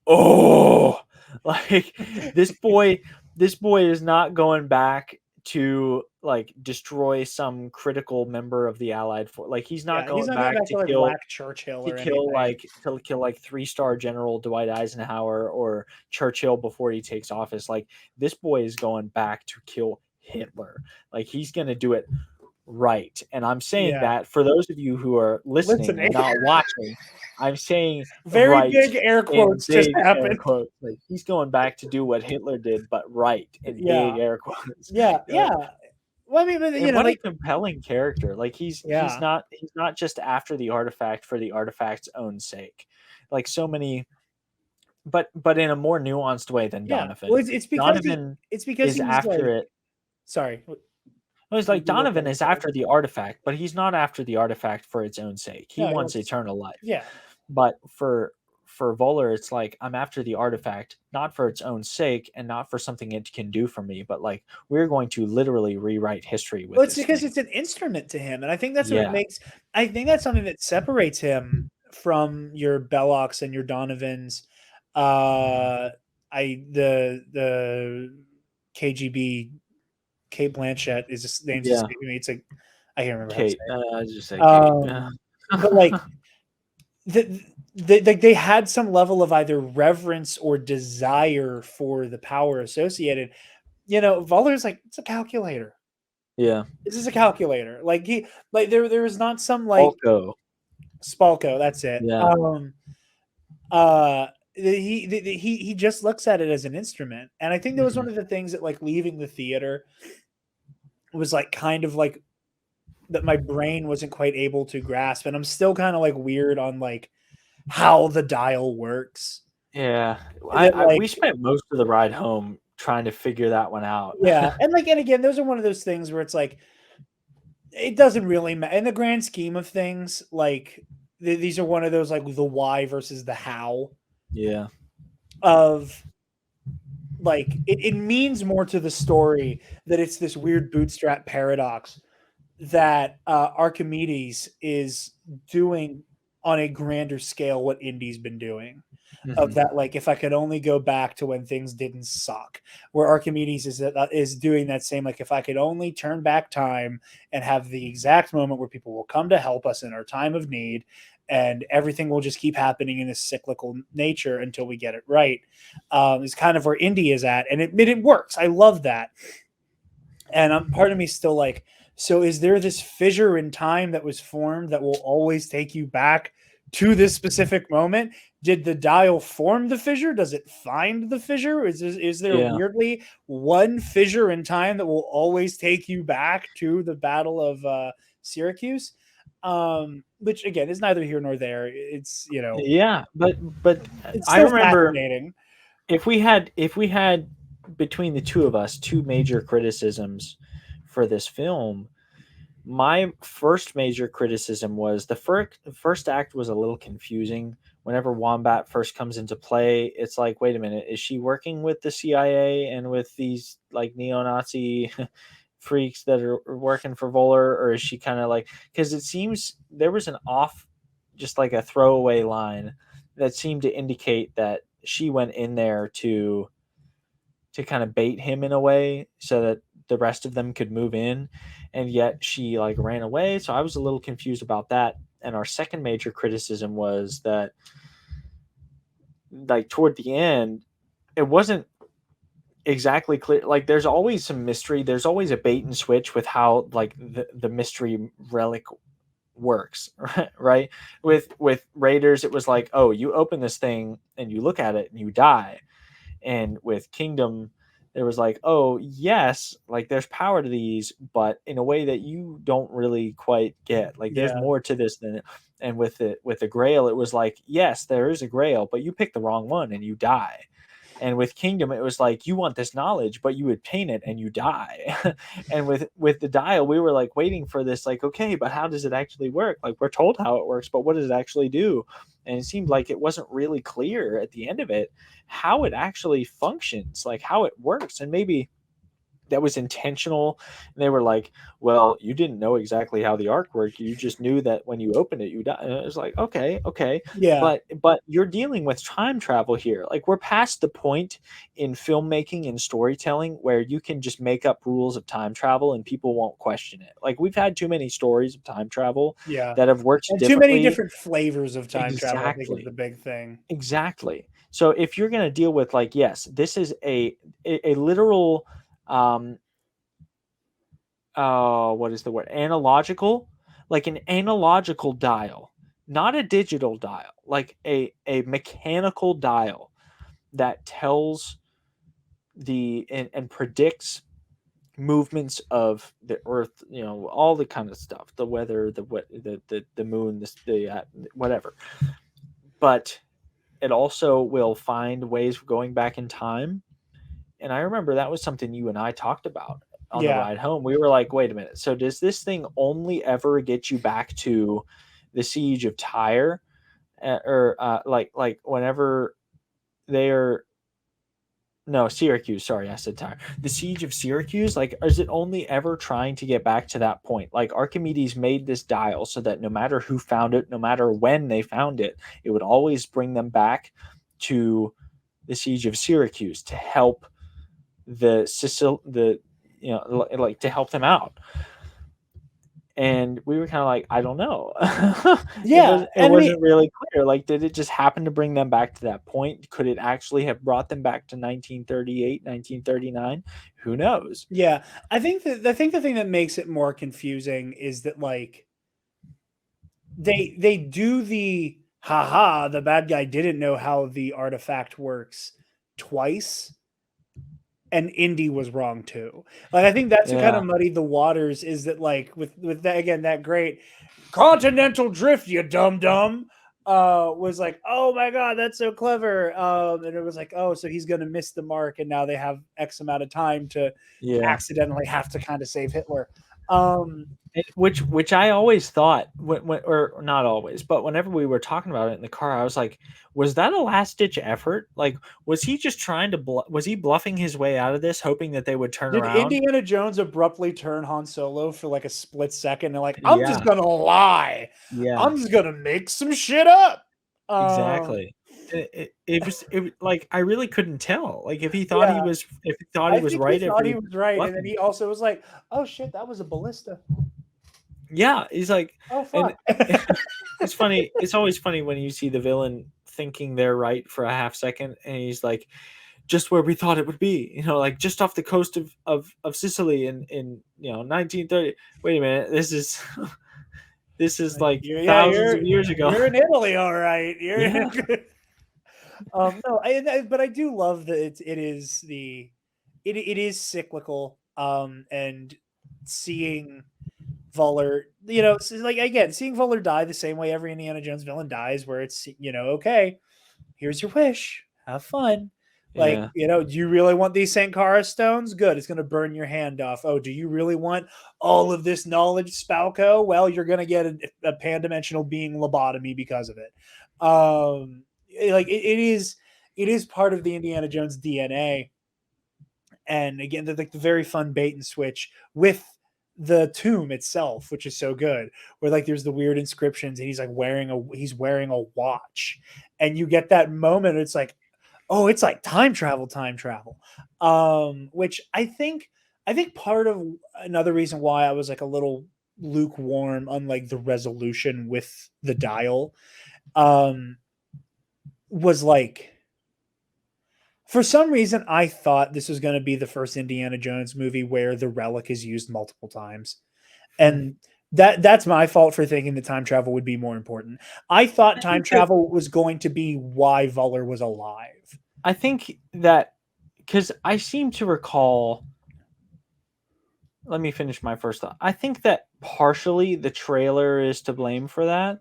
"Oh, like this boy is not going back to like destroy some critical member of the Allied force. Like he's not Yeah, he's going not going back back to like whack Churchill or anything. to kill like 3-star General Dwight Eisenhower or Churchill before he takes office. Like this boy is going back to kill Hitler. Like he's going to do it right. And I'm saying Yeah, that for those of you who are listening listening. and not watching, I'm saying Very right big air in quotes just big air happened. quotes. Like he's going back to do what Hitler did, but right in Yeah, big air quotes. yeah, You know, yeah. Well, I mean, but, and what a like, compelling character. Like yeah, he's not just after the artifact for the artifact's own sake. Like so many, but in a more nuanced way than yeah. Well, Donovan. Donovan it's because is he's after like, it. sorry, Well, it's like you go Donovan is first. after the artifact, but he's not after the artifact for its own sake. He No, he wants wants, eternal life. yeah, But for Voller, it's like I'm after the artifact, not for its own sake and not for something it can do for me, but like we're going to literally rewrite history with well, it's this because thing. it's an instrument to him, and I think that's what Yeah. makes. I think that's something that separates him from your Bellocks and your Donovans. Uh, the KGB Kate Blanchett is just name's Yeah. escaping me. It's like I can't remember Kate. how to say I just say it. But like they had some level of either reverence or desire for the power associated. Volder's like, it's a calculator. yeah. This is a calculator. Like there was not some like Falco. Spalko. That's it. Yeah. He just looks at it as an instrument, and I think that was one of the things that like leaving the theater was like kind of like that my brain wasn't quite able to grasp, and I'm still kind of like weird on like how the dial works. Yeah. That, We spent most of the ride home trying to figure that one out. Yeah, and again, those are one of those things where it's like it doesn't really matter in the grand scheme of things. Like these are one of those like the why versus the how. Yeah. Of like it means more to the story that it's this weird bootstrap paradox that Archimedes is doing on a grander scale what Indy's been doing. Of that, like if I could only go back to when things didn't suck, where Archimedes is doing that same, like if I could only turn back time and have the exact moment where people will come to help us in our time of need, and everything will just keep happening in this cyclical nature until we get it right, is kind of where Indy is at, and it works. I love that, and part of me still like, so is there this fissure in time that was formed that will always take you back to this specific moment? Did the dial form the fissure? Does it find the fissure? Is there weirdly one fissure in time that will always take you back to the Battle of Syracuse? Which again is neither here nor there. It's Yeah, but it's I remember fascinating. if we had between the two of us two major criticisms for this film. My first major criticism was the first act was a little confusing. Whenever Wombat first comes into play, it's like, wait a minute, is she working with the CIA and with these like neo-Nazi freaks that are working for Voller, or is she kind of like, because it seems there was an off, just like a throwaway line that seemed to indicate that she went in there to kind of bait him in a way so that the rest of them could move in, and yet she like ran away. So I was a little confused about that. And our second major criticism was that like toward the end it wasn't exactly clear. Like there's always some mystery, there's always a bait and switch with how like the mystery relic works. Right, with Raiders it was like, oh, you open this thing and you look at it and you die. And with Kingdom there was like, oh yes, like there's power to these, but in a way that you don't really quite get. Like there's more to this than it. And with the Grail it was like, yes, there is a Grail, but you pick the wrong one and you die. And with Kingdom it was like, you want this knowledge but you obtain it and you die. And with the dial we were like waiting for this, like, okay, but how does it actually work? Like we're told how it works, but what does it actually do? And it seemed like it wasn't really clear at the end of it how it actually functions, like how it works. And maybe that was intentional. And they were like, well, you didn't know exactly how the arc worked, you just knew that when you opened it you die. And it was like, okay, Yeah. but you're dealing with time travel here. Like we're past the point in filmmaking and storytelling where you can just make up rules of time travel and people won't question it. Like we've had too many stories of time travel that have worked and differently. Too many different flavors of time travel, I think, is the big thing. Exactly. So if you're going to deal with like, yes, this is a literal what is the word, analogical, like an analogical dial, not a digital dial, like a mechanical dial that tells and predicts movements of the earth, all the kind of stuff, the weather, the moon, the whatever. But it also will find ways of going back in time. And I remember that was something you and I talked about on the ride home. We were like, wait a minute, so does this thing only ever get you back to the siege of Tyre, or like whenever they're no, Syracuse, sorry, I said Tyre, the siege of Syracuse? Like, is it only ever trying to get back to that point? Like Archimedes made this dial so that no matter who found it, no matter when they found it, it would always bring them back to the siege of Syracuse to help the like to help them out. And we were kind of like, I don't know. Yeah, It and I mean, wasn't really clear. Like, did it just happen to bring them back to that point? Could it actually have brought them back to 1938, 1939? Who knows? yeah, I think the thing that makes it more confusing is that like they do the haha, the bad guy didn't know how the artifact works twice, and Indy was wrong too. Like I think that's what kind Yeah, of muddied the waters, is that like with that, again, that great continental drift, you dumb dumb, was like, oh my god, that's so clever. And it was like, oh, so he's gonna miss the mark, and now they have X amount of time to yeah. accidentally have to kind of save Hitler. Which I always thought, or not always, but whenever we were talking about it in the car, I was like, was that a last ditch effort? Like, was he just trying to was he bluffing his way out of this, hoping that they would turn Did around? Indiana Jones abruptly turn Han Solo for like a split second and like, I'm just Yeah, gonna lie. yeah. I'm just gonna make some shit up. Exactly. Like I really couldn't tell. Like if he thought Yeah, he I was think he right, if thought he he was was right, and then bluffing. he also was like, "Oh shit, that was a ballista." Yeah, he's like, Oh and fuck. it's funny. It's always funny when you see the villain thinking they're right for a half second, and he's like, just where we thought it would be, like just off the coast of Sicily in 1930. Wait a minute, this is this is Like, like yeah, thousands of years ago. you're in Italy, all right. You're Yeah, no, but I do love that it is it is cyclical. And seeing Voller, like again, seeing Voller die the same way every Indiana Jones villain dies, where it's, okay, here's your wish, have fun. Like, yeah, do you really want these Sankara stones? Good, it's going to burn your hand off. Oh, do you really want all of this knowledge, Spalco? Well, you're going to get a pan-dimensional being lobotomy because of it. Like it is part of the Indiana Jones DNA. And again, like the very fun bait and switch with the tomb itself, which is so good, where like there's the weird inscriptions, and he's wearing a watch, and you get that moment, it's like, oh, it's like time travel. Which I think part of another reason why I was like a little lukewarm on like the resolution with the dial, um was like, for some reason, I thought this was going to be the first Indiana Jones movie where the relic is used multiple times, Hmm. and that's my fault for thinking that time travel would be more important. I thought I time think that travel was going to be why Voller was alive. I think that because I seem to recall. Let me finish my first thought. I think that partially the trailer is to blame for that,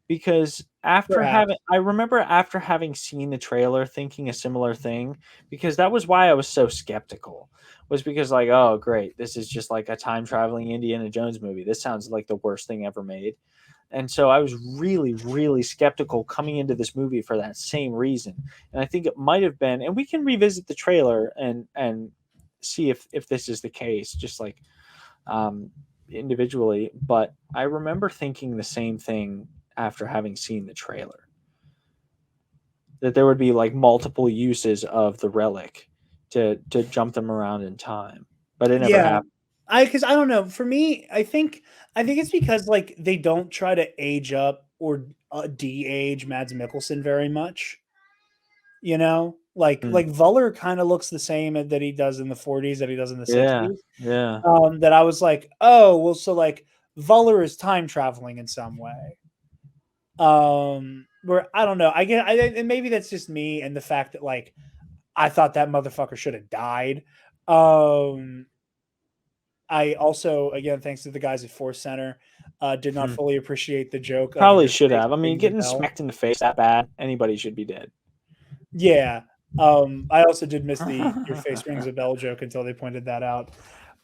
because Perhaps. I remember after having seen the trailer thinking a similar thing, because that was why I was so skeptical, was because like, oh great, this is just like a time traveling Indiana Jones movie. This sounds like the worst thing ever made. And so I was really, really skeptical coming into this movie for that same reason. And I think it might have been, and we can revisit the trailer and see if this is the case, just like um, individually. But I remember thinking the same thing after having seen the trailer, that there would be like multiple uses of the relic to jump them around in time, but it never Yeah, happened. because I don't know. For me, I think it's because like they don't try to age up or de-age Mads Mikkelsen very much. Like Mm. Vuller kind of looks the same that he does in the 40s, that he does in the Yeah, 60s. yeah. That I was like, oh, well, so like Vuller is time traveling in some way. Where I don't know. And maybe that's just me and the fact that like I thought that motherfucker should have died. Um, I also, again, thanks to the guys at Force Center, did not Hmm. fully appreciate the joke of Probably your should face have. I mean, rings a getting bell. smacked in the face that bad, anybody should be dead. Yeah. I also did miss the your face rings a bell joke until they pointed that out.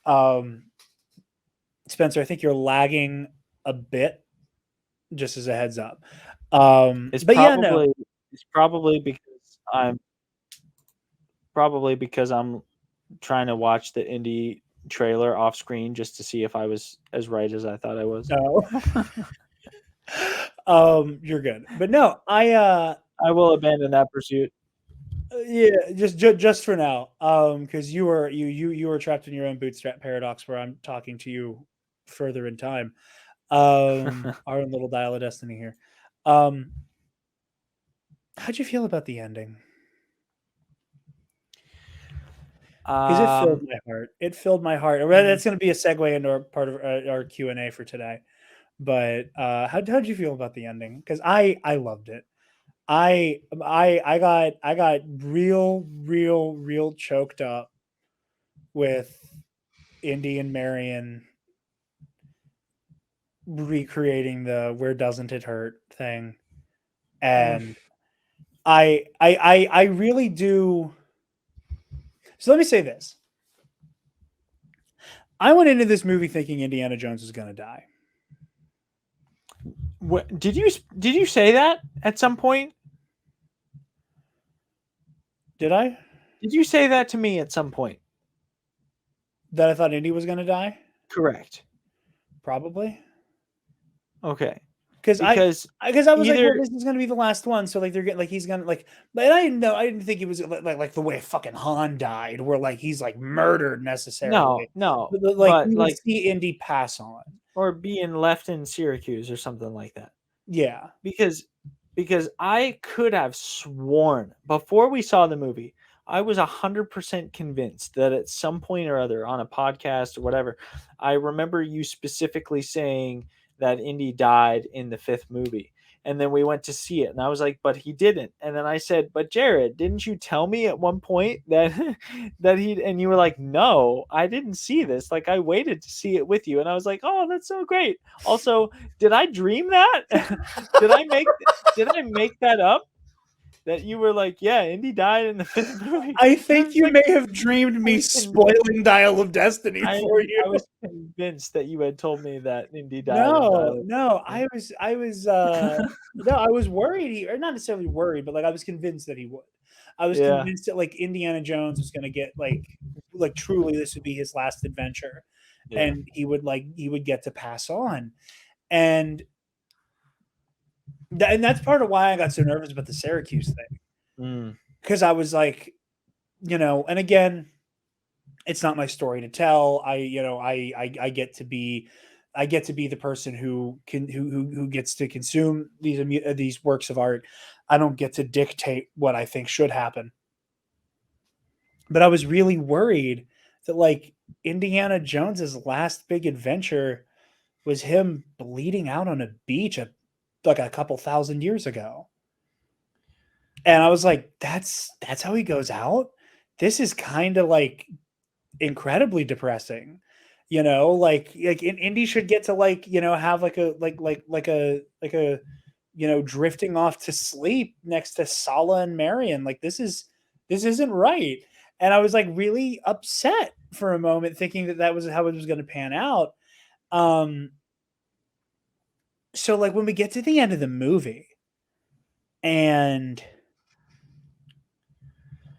Um, Spencer, I think you're lagging a bit, just as a heads up. It's But yeah, no. probably it's probably because I'm trying to watch the indie trailer off screen just to see if I was as right as I thought I was. No. You're good. But no, I will abandon that pursuit. Yeah, just for now, because you were trapped in your own bootstrap paradox, where I'm talking to you further in time. Our own little dial of destiny here. Um, how'd you feel about the ending? Because it filled Um, my heart. It filled my heart. mm, That's going to be a segue into our part of our Q&A for today. But how'd you feel about the ending? Because I loved it. I got real choked up with Indy and Marion recreating the "Where doesn't it hurt" thing, mm, and I really do. So let me say this: I went into this movie thinking Indiana Jones was going to die. what did you say that at some point? Did I? Did you say that to me at some point? That I thought Indy was going to die? Correct. Probably. Okay. Because Because I was like, well, either this is gonna be the last one, so like they're getting like he's gonna like, but I didn't know, I didn't think it was like the way fucking Han died, where like he's like murdered necessarily, no, but like but we would like see Indy pass on. or being left in Syracuse or something like that. Yeah, Because I could have sworn before we saw the movie, I was 100% convinced that at some point or other on a podcast or whatever, I remember you specifically saying that Indy died in the fifth movie. And then we went to see it, and I was like, "But he didn't." And then I said, "But Jared, didn't you tell me at one point that that he?" And you were like, "No, I didn't see this. Like, I waited to see it with you." And I was like, "Oh, that's so great." Also, did I dream that? did I make did I make that up? That you were like, yeah, Indy died in the fifth movie. I I think was you like, may have dreamed I me was convinced. spoiling Dial of Destiny for I you. was convinced that you had told me that Indy died in No, Dial of no, Destiny. I was no, I was worried or not necessarily worried, but like I was convinced that he would. I was Yeah, convinced that like Indiana Jones was gonna get like truly this would be his last adventure, yeah. and he would get to pass on. And and that's part of why I got so nervous about the Syracuse thing. Mm, Because I was like, and again, it's not my story to tell. I get to be the person who can who gets to consume these works of art. I don't get to dictate what I think should happen. But I was really worried that like Indiana Jones's last big adventure was him bleeding out on a beach like a couple thousand years ago. And I was like, that's how he goes out. This is kind of like incredibly depressing. Like Indy should get to like, have like a drifting off to sleep next to Sala and Marion. Like this isn't right. And I was like really upset for a moment thinking that that was how it was going to pan out. Um so like when we get to the end of the movie and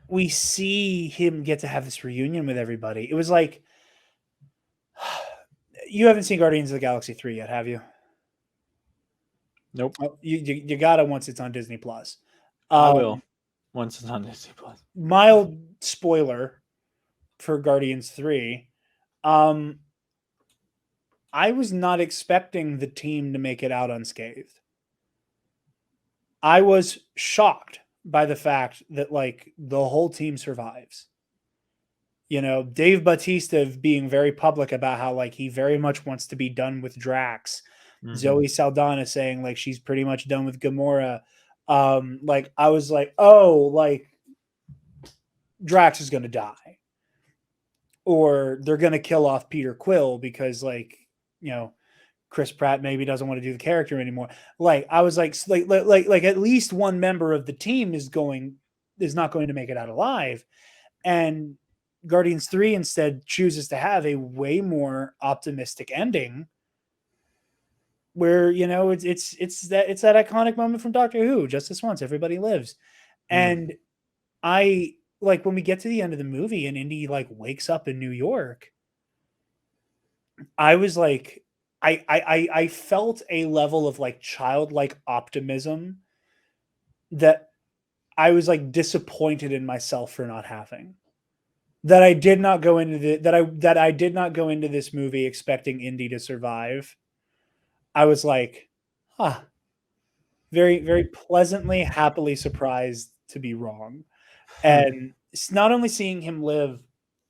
we see him get to have this reunion with everybody, it was like you haven't seen Guardians of the Galaxy 3 yet, have you? nope. Oh, you gotta once it's on Disney Plus. I will Um, once it's on Disney Plus. Mild spoiler for Guardians 3. Um, I was not expecting the team to make it out unscathed. I was shocked by the fact that like the whole team survives. Dave Bautista being very public about how like he very much wants to be done with Drax. Mm-hmm. Zoe Saldana saying like she's pretty much done with Gamora. Like I was like, oh, like Drax is gonna die, or they're gonna kill off Peter Quill because like Chris Pratt maybe doesn't want to do the character anymore. Like I was like at least one member of the team is not going to make it out alive, and Guardians 3 instead chooses to have a way more optimistic ending where it's that iconic moment from Doctor Who, just this once, everybody lives. Mm. And I like when we get to the end of the movie and Indy like wakes up in New York, I was like I felt a level of like childlike optimism that I was like disappointed in myself for not having that. I did not go into that I did not go into this movie expecting Indy to survive. I was like, huh, very, very pleasantly, happily surprised to be wrong. And it's not only seeing him live,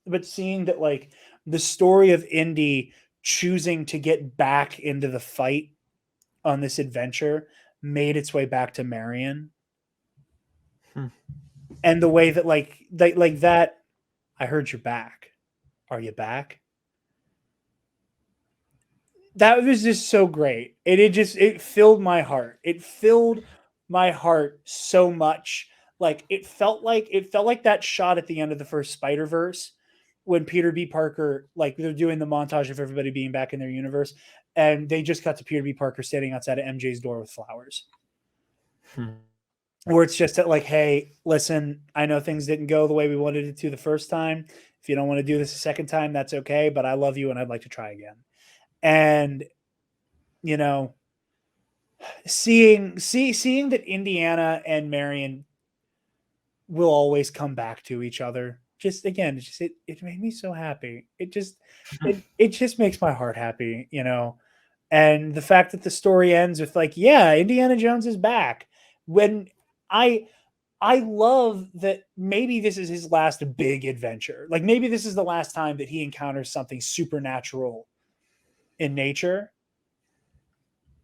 but seeing that like the story of Indy choosing to get back into the fight on this adventure made its way back to Marion. Hmm. And the way that like that, I heard you're back. Are you back? That was just so great. It filled my heart. It filled my heart so much. Like it felt like that shot at the end of the first Spider-Verse when Peter B. Parker, like they're doing the montage of everybody being back in their universe, and they just cut to Peter B. Parker standing outside of MJ's door with flowers. Where it's just that, like, hey, listen, I know things didn't go the way we wanted it to the first time. If you don't want to do this a second time, that's okay. But I love you and I'd like to try again. And you know, seeing that Indiana and Marion will always come back to each other. Just again, it made me so happy. It just makes my heart happy, you know. And the fact that the story ends with like, yeah, Indiana Jones is back. When I I love that maybe this is his last big adventure. Like maybe this is the last time that he encounters something supernatural in nature,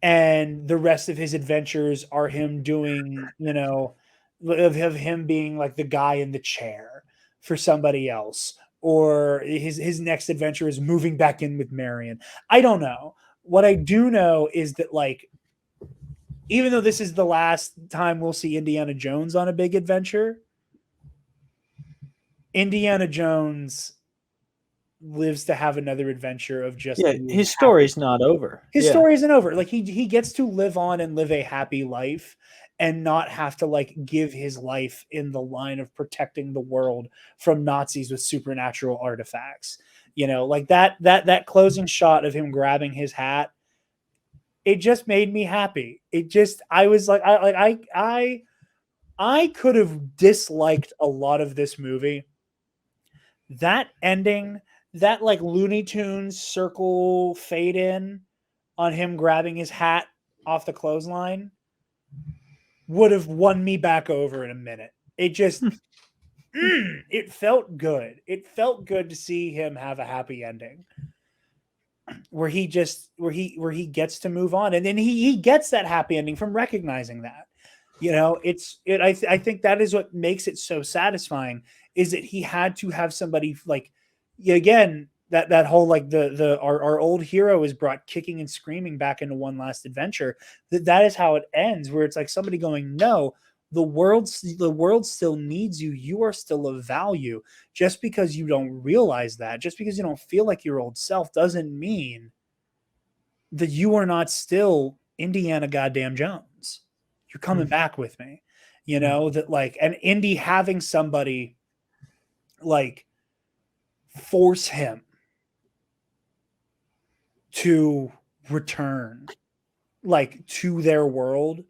and the rest of his adventures are him doing, you know, of him being like the guy in the chair for somebody else, or his next adventure is moving back in with Marion. I don't know. What I do know is that like even though this is the last time we'll see Indiana Jones on a big adventure, Indiana Jones lives to have another adventure of just Yeah, being his happy. story's not over. His Yeah. story isn't over. Like he gets to live on and live a happy life and not have to like give his life in the line of protecting the world from Nazis with supernatural artifacts. You know, like that closing shot of him grabbing his hat, it just made me happy. It just I was like I could have disliked a lot of this movie. That ending, that like Looney Tunes circle fade in on him grabbing his hat off the clothesline would have won me back over in a minute. It just it felt good. It felt good to see him have a happy ending where he gets to move on, and then he gets that happy ending from recognizing that. You know, I think that is what makes it so satisfying is that he had to have somebody like again that whole like the our old hero is brought kicking and screaming back into one last adventure. That is how it ends, where it's like somebody going, no, the world still needs you. You are still of value. Just because you don't realize that, just because you don't feel like your old self, doesn't mean that you are not still Indiana goddamn Jones. You're coming back with me. You know, that like an Indy having somebody like force him to return like to their world,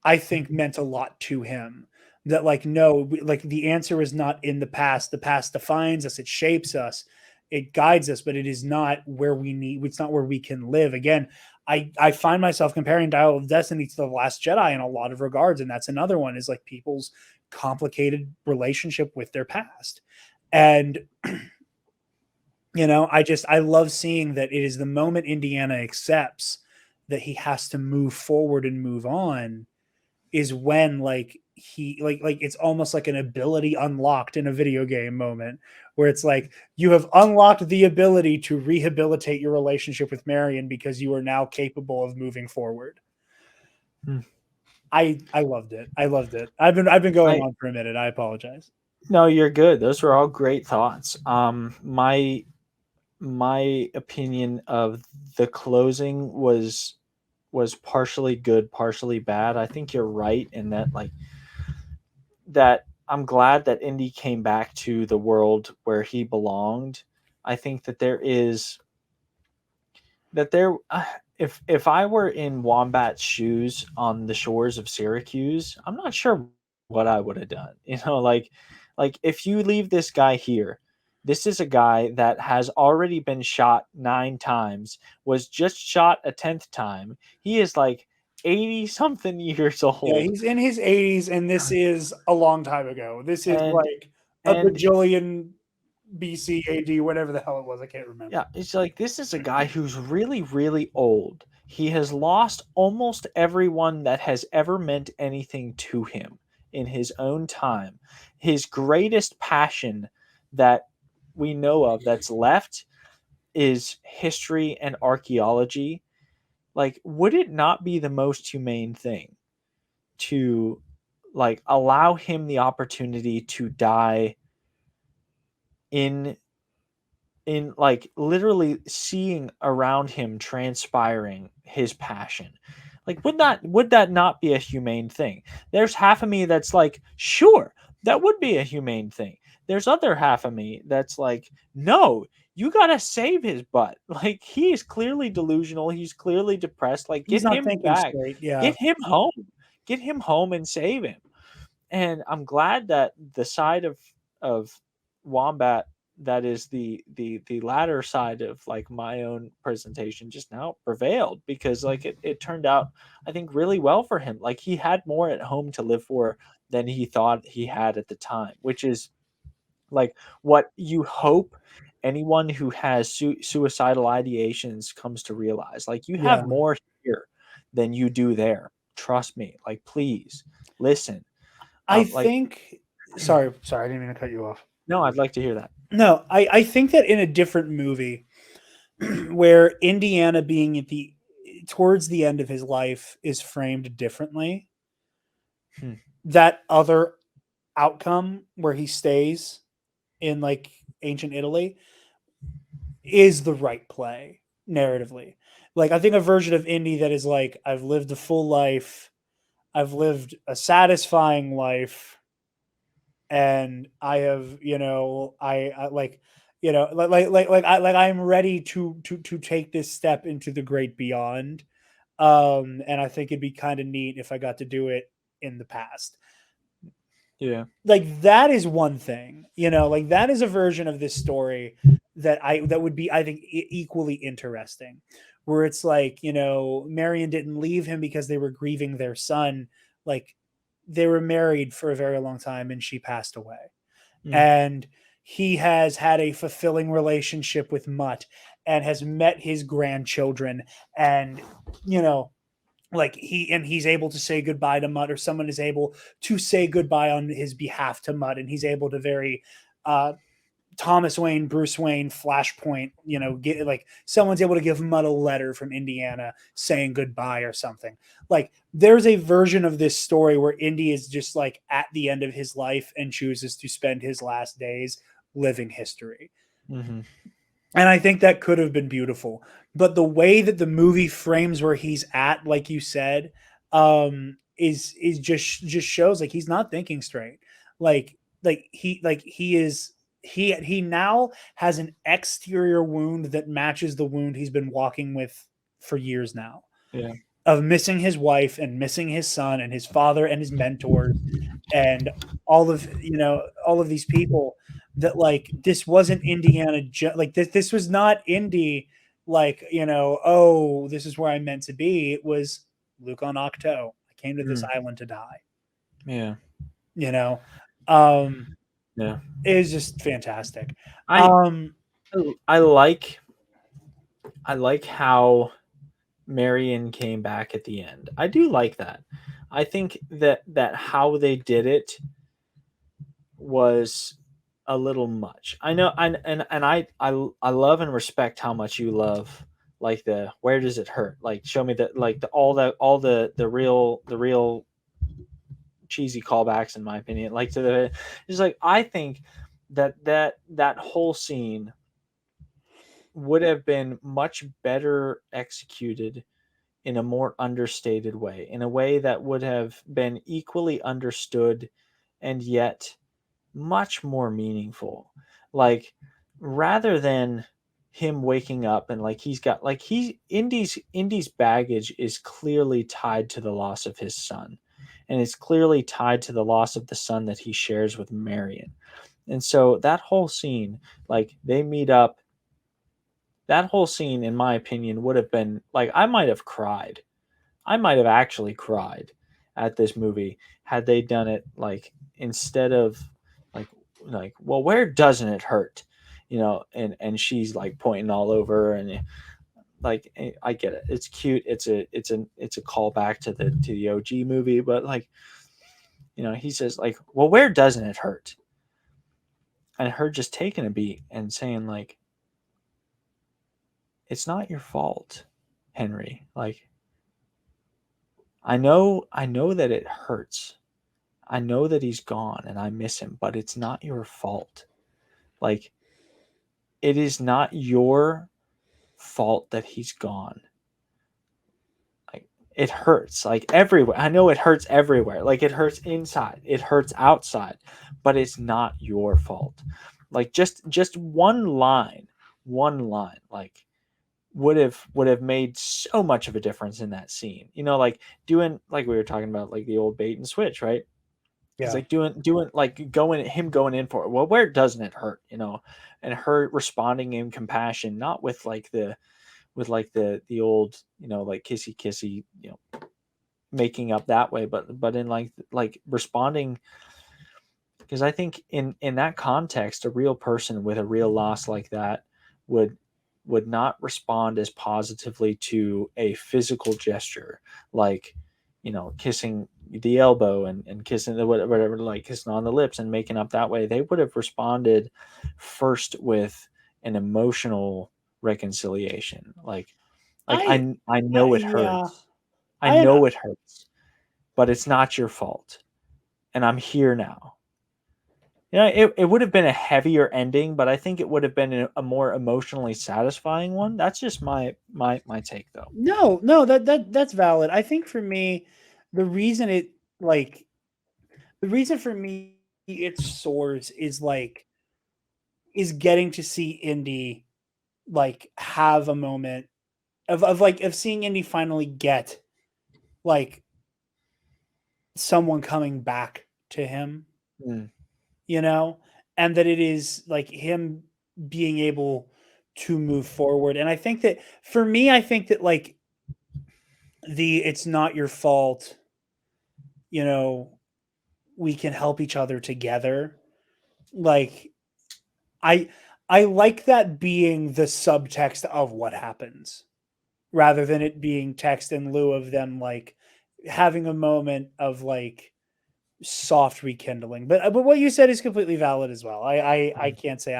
I think meant a lot to him. That like no, like the answer is not in the past. The past defines us, it shapes us, it guides us, but it is not where we need. It's not where we can live. Again, I find myself comparing Dial of Destiny to the Last Jedi in a lot of regards, and that's another one is like people's complicated relationship with their past, and you know, I love seeing that it is the moment Indiana accepts that he has to move forward and move on is when like he like it's almost like an ability unlocked in a video game moment where it's like you have unlocked the ability to rehabilitate your relationship with Marion because you are now capable of moving forward. I loved it. I loved it. I've been going on for a minute. I apologize. No, you're good. Those were all great thoughts. My opinion of the closing was partially good, partially bad. I think you're right in that like that I'm glad that Indy came back to the world where he belonged. I think that there if I were in Wombat's shoes on the shores of Syracuse, I'm not sure what I would have done. Like if you leave this guy here, this is a guy that has already been shot 9 times, was just shot a 10th time. He is like 80 something years Yeah, old. he's in his 80s, and this is a long time ago. This is And like a and bajillion BC, AD, whatever the hell it was. I can't remember. yeah, it's like this is a guy who's really, really old. He has lost almost everyone that has ever meant anything to him in his own time. His greatest passion that we know of that's left is history and archaeology. Like, would it not be the most humane thing to like allow him the opportunity to die in like literally seeing around him transpiring his passion? Like, would that not be a humane thing? There's half of me that's like, sure, that would be a humane thing. There's other half of me that's like, no, you gotta save his butt. Like, he is clearly delusional, he's clearly depressed. Like, He's get not him thinking back, straight. Yeah. get him home, get him home and save him. And I'm glad that the side of Wombat that is the latter side of like my own presentation just now prevailed, because like it turned out, I think, really well for him. Like, he had more at home to live for than he thought he had at the time, which is like what you hope anyone who has suicidal ideations comes to realize. Like, you have Yeah. more here than you do there. Trust me. Like, please listen. I Like, think. Sorry, I didn't mean to cut you off. no, I'd like to hear that. No, I think that in a different movie where Indiana being at the towards the end of his life is framed differently, Hmm. that other outcome where he stays in like ancient Italy is the right play narratively. Like, I think a version of Indy that is like, I've lived a full life, I've lived a satisfying life, and I have, I like, I'm ready to take this step into the great beyond. And I think it'd be kind of neat if I got to do it in the past. Yeah. Like, that is one thing, like that is a version of this story that would be, I think, equally interesting, where it's like, Marion didn't leave him because they were grieving their son. Like, they were married for a very long time and she passed away, Mm. and he has had a fulfilling relationship with Mutt and has met his grandchildren, and like he's able to say goodbye to Mutt, or someone is able to say goodbye on his behalf to Mutt, and he's able to very Thomas Wayne, Bruce Wayne, Flashpoint, get like someone's able to give Mutt a letter from Indiana saying goodbye or something. Like, there's a version of this story where Indy is just like at the end of his life and chooses to spend his last days living history. Mm-hmm. And I think that could have been beautiful. But the way that the movie frames where he's at, like you said, is just shows like he's not thinking straight. He now has an exterior wound that matches the wound he's been walking with for years now. Yeah. Of missing his wife and missing his son and his father and his mentors and all of these people, that like this wasn't Indiana like this was not Indy, like, oh, this is where I'm meant to be. It was Luke on Octo. I came to this island to die. Yeah. You know, um, Yeah. it was just fantastic. I I like how Marion came back at the end. I do like that. I think that how they did it was a little much. I know, I love and respect how much you love like the where does it hurt? Like, show me that, like the real cheesy callbacks, in my opinion. Like, to the it's like, I think that whole scene would have been much better executed in a more understated way, in a way that would have been equally understood and yet much more meaningful. Like, rather than him waking up and like he's got Indy's baggage is clearly tied to the loss of his son. and it's clearly tied to the loss of the son that he shares with Marion. And so that whole scene, like they meet up, that whole scene, in my opinion, would have been like I might have cried. I might have actually cried at this movie had they done it like instead of like well, where doesn't it hurt? And she's like pointing all over, and like I get it. It's cute. It's a callback to the OG movie, but like he says like, well, where doesn't it hurt? And her just taking a beat and saying like, it's not your fault, Henry. Like I know that it hurts. I know that he's gone and I miss him, but it's not your fault. Like it is not your fault that he's gone. Like it hurts like everywhere. I know it hurts everywhere. Like it hurts inside, it hurts outside, but it's not your fault. Like just one line like would have made so much of a difference in that scene. Like doing like we were talking about like the old bait and switch, right? It's Yeah. like doing like going in for it. Well, where doesn't it hurt? And her responding in compassion, not with like the old, like kissy kissy, making up that way, but in like responding, because I think in that context, a real person with a real loss like that would not respond as positively to a physical gesture like kissing the elbow and kissing the whatever, like kissing on the lips and making up that way. They would have responded first with an emotional reconciliation, like I, I know it yeah, hurts. I I know it hurts, but it's not your fault, and I'm here now. It would have been a heavier ending, but I think it would have been a more emotionally satisfying one. That's just my take, though. no, that's valid. I think for me, the reason it like the reason for me it soars is getting to see Indy like have a moment of seeing Indy finally get like someone coming back to him, Mm. you know, and that it is like him being able to move forward. And I think that for me, I think that like the it's not your fault, you know, we can help each other together. Like I I like that being the subtext of what happens rather than it being text in lieu of them like having a moment of like soft rekindling. But what you said is completely valid as well. I can't say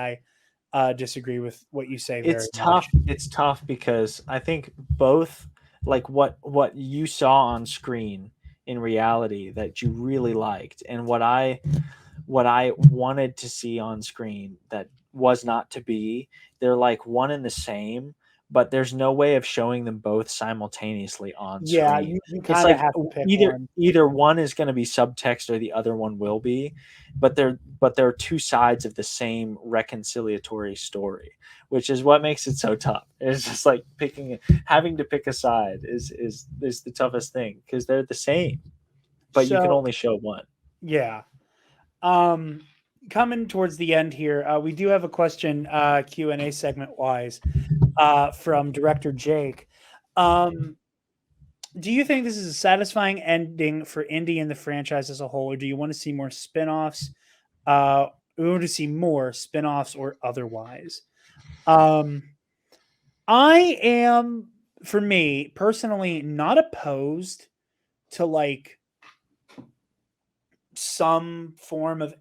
I disagree with what you say very It's much. tough. It's tough because I think both, like what you saw on screen in reality that you really liked, and what I wanted to see on screen that was not to be. They're like one and the same, but there's no way of showing them both simultaneously on Yeah, screen. you It's kind of like have to pick either one. either one is going to be subtext or the other one will be, but they're two sides of the same reconciliatory story, which is what makes it so tough. It's just like having to pick a side is the toughest thing because they're the same, but you can So only show one. yeah. Um Coming towards the end here, we do have a question Q&A segment wise from director Jake. Um do you think this is a satisfying ending for Indy and the franchise as a whole, or do you want to see more spin-offs? We want to see more spin-offs or otherwise. Um, I am, for me personally, not opposed to like some form of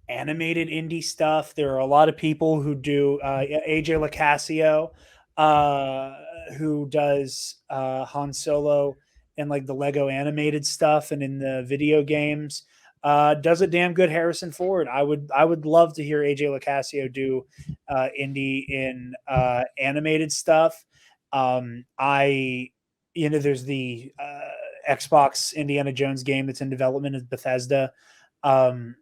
animated indie stuff. There are a lot of people who do AJ Lacasio, uh, who does Han Solo and like the Lego animated stuff and in the video games. Does a damn good Harrison Ford. I would love to hear AJ Lacasio do indie in animated stuff. I there's the Xbox Indiana Jones game that's in development at Bethesda. Um,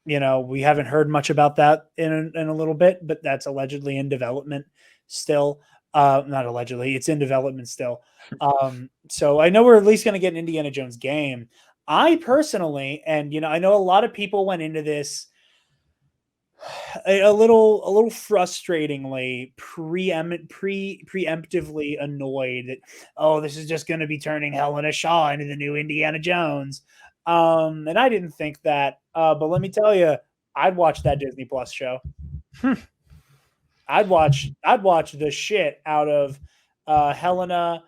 we haven't heard much about that in a little bit, but that's allegedly in development still. Not allegedly, it's in development still. So I know we're at least going to get an Indiana Jones game. I personally, and I know a lot of people went into this a little frustratingly preemptively annoyed that, oh, this is just going to be turning Helena Shaw into the new Indiana Jones. And I didn't think that, but let me tell you, I'd watch that Disney Plus show. I'd watch the shit out of Helena.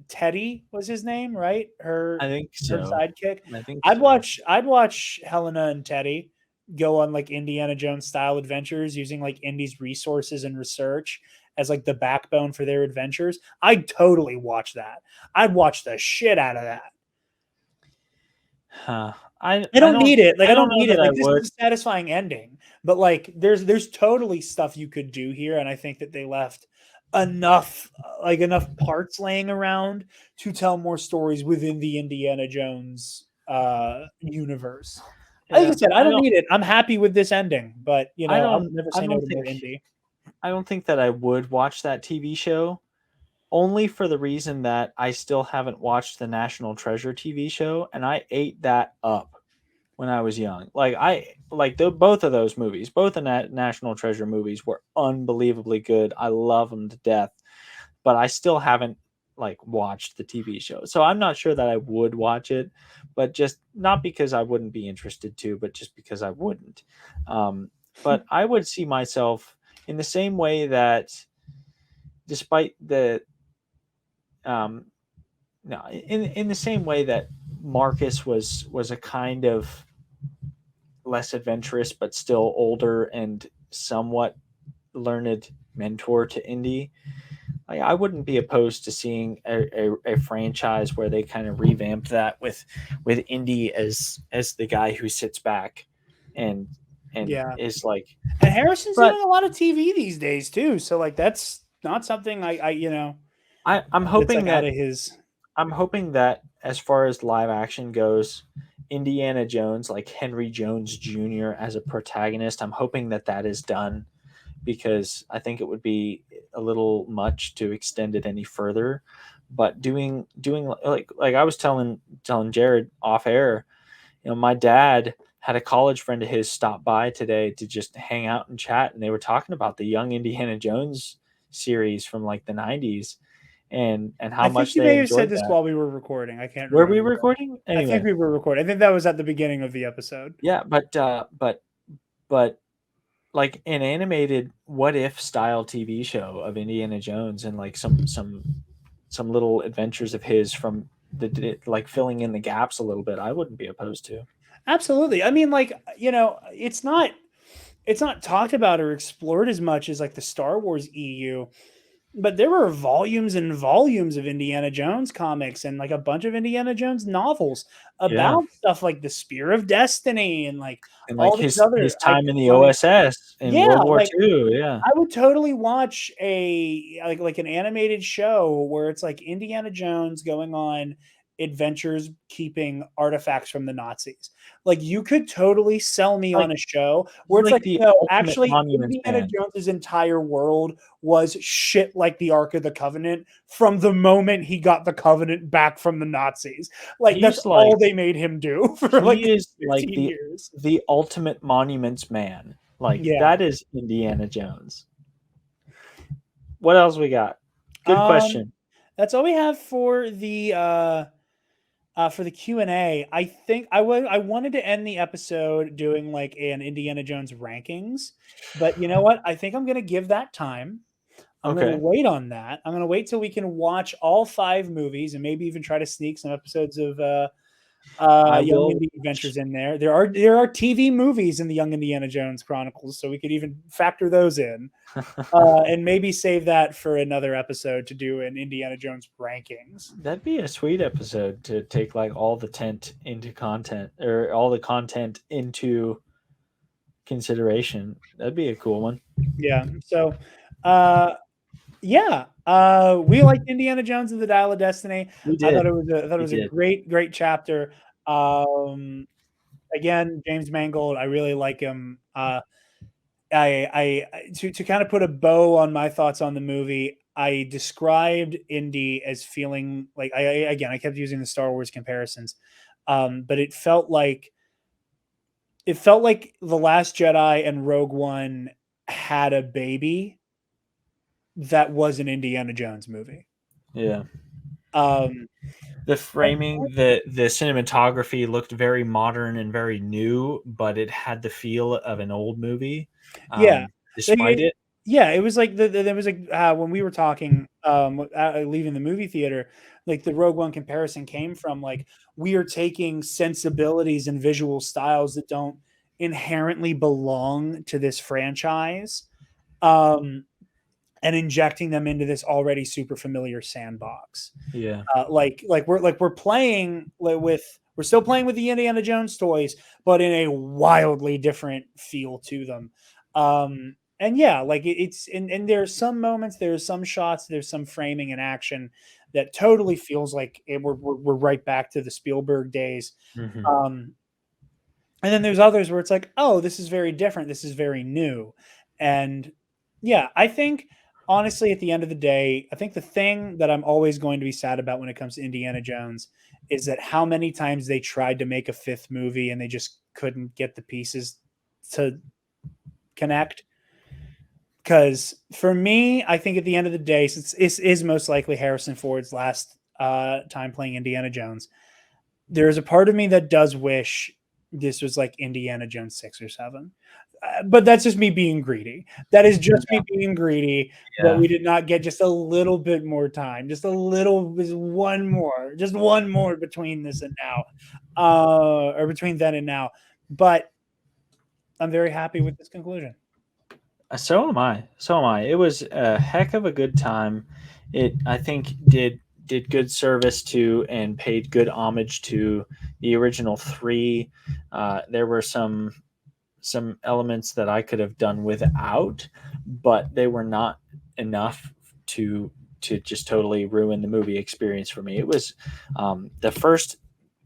Teddy was his name, right? I think Her so. sidekick. I think I'd so. watch Helena and Teddy go on like Indiana Jones style adventures using like Indy's resources and research as like the backbone for their adventures. I'd totally watch that. I'd watch the shit out of that. Huh. I don't need it. Like I don't know need that it. I Like this would. is a satisfying ending. But like there's totally stuff you could do here, and I think that they left enough parts laying around to tell more stories within the Indiana Jones universe. Like I Yeah, said, I don't need it. I'm happy with this ending, but I'll never I say no don't to more think Indy. I don't think that I would watch that TV show, only for the reason that I still haven't watched the National Treasure TV show, and I ate that up when I was young. Both of those movies, both the National Treasure movies were unbelievably good. I love them to death, but I still haven't like watched the TV show. So I'm not sure that I would watch it, but just not because I wouldn't be interested to, but just because I wouldn't. But I would see myself in the same way that, despite the no, in the same way that Marcus was a kind of less adventurous but still older and somewhat learned mentor to Indy. I wouldn't be opposed to seeing a franchise where they kind of revamp that with Indy as the guy who sits back and Yeah, is like. and Harrison's But doing a lot of TV these days too. So like that's not something I'm that's hoping like out that of his. as far as live action goes, Indiana Jones, like Henry Jones Jr. as a protagonist, I'm hoping that that is done, because I think it would be a little much to extend it any further. But doing like I was telling Jared off air, my dad had a college friend of his stop by today to just hang out and chat, and they were talking about the Young Indiana Jones series from like the 90s, and how I think much you they may have said enjoyed this that. while we were recording. I can't Were we remember. recording I think anyway? we were recording. I think that was at the beginning of the episode. Yeah, but like an animated what if style TV show of Indiana Jones, and like some little adventures of his from like filling in the gaps a little bit, I wouldn't be opposed to. Absolutely. I mean, like, it's not talked about or explored as much as like the Star Wars EU, but there were volumes and volumes of Indiana Jones comics and like a bunch of Indiana Jones novels Yeah, about stuff like the Spear of Destiny and like and like all these other his time in the iconic. OSS in Yeah, World War like II. Yeah, I would totally watch a like an animated show where it's like Indiana Jones going on adventures keeping artifacts from the Nazis. Like you could totally sell me like on a show he's where it's like like, the no, ultimate actually monuments Indiana man. Jones's entire world was shit like the Ark of the Covenant from the moment he got the Covenant back from the Nazis. Like that's He's like all they made him do for like he is like 15 years. the ultimate monuments man. Like Yeah. that is Indiana Jones. What else we got? Good Um question. that's all we have for the Q&A. I think I wanted to end the episode doing like an Indiana Jones rankings, but you know what? I think I'm going to give that time. I'm going to Okay. wait on that. I'm going to wait till we can watch all 5 movies and maybe even try to sneak some episodes of I Young will Indy Adventures in there. There are TV movies in the Young Indiana Jones Chronicles, so we could even factor those in. And maybe save that for another episode to do an Indiana Jones rankings. That'd be a sweet episode to take like all the tent into content, or all the content into consideration. That'd be a cool one. Yeah. So, uh, yeah, we liked Indiana Jones and the Dial of Destiny. We I thought did. We it was a did. great chapter. Um, Again, James Mangold, I really like him. To kind of put a bow on my thoughts on the movie, I described Indy as feeling like I kept using the Star Wars comparisons. but it felt like The Last Jedi and Rogue One had a baby that was an Indiana Jones movie. Yeah. Um, The framing, the cinematography looked very modern and very new, but it had the feel of an old movie. yeah, Despite it. yeah, it was like there was like when we were talking leaving the movie theater, like the Rogue One comparison came from like we are taking sensibilities and visual styles that don't inherently belong to this franchise, um, and injecting them into this already super familiar sandbox. Yeah. We're playing with we're still playing with the Indiana Jones toys, but in a wildly different feel to them. And yeah, like it's and there's some moments, there's some shots, there's some framing and action that totally feels like we're right back to the Spielberg days. Mm-hmm. And then there's others where it's like, oh, this is very different, this is very new. And yeah, I think honestly, at the end of the day, I think the thing that I'm always going to be sad about when it comes to Indiana Jones is that how many times they tried to make a fifth movie and they just couldn't get the pieces to connect. Because for me, I think at the end of the day, since this is most likely Harrison Ford's last time playing Indiana Jones, there's a part of me that does wish this was like Indiana Jones 6 or 7. But that's just me being greedy. That is just me being greedy that Yeah. we did not get just a little bit more time, just one more between this and now, or between then and now. But I'm very happy with this conclusion. So am I. So am I. It was a heck of a good time. It, I think, did good service to and paid good homage to the original three. There were some elements that I could have done without, but they were not enough to just totally ruin the movie experience for me. It was the first.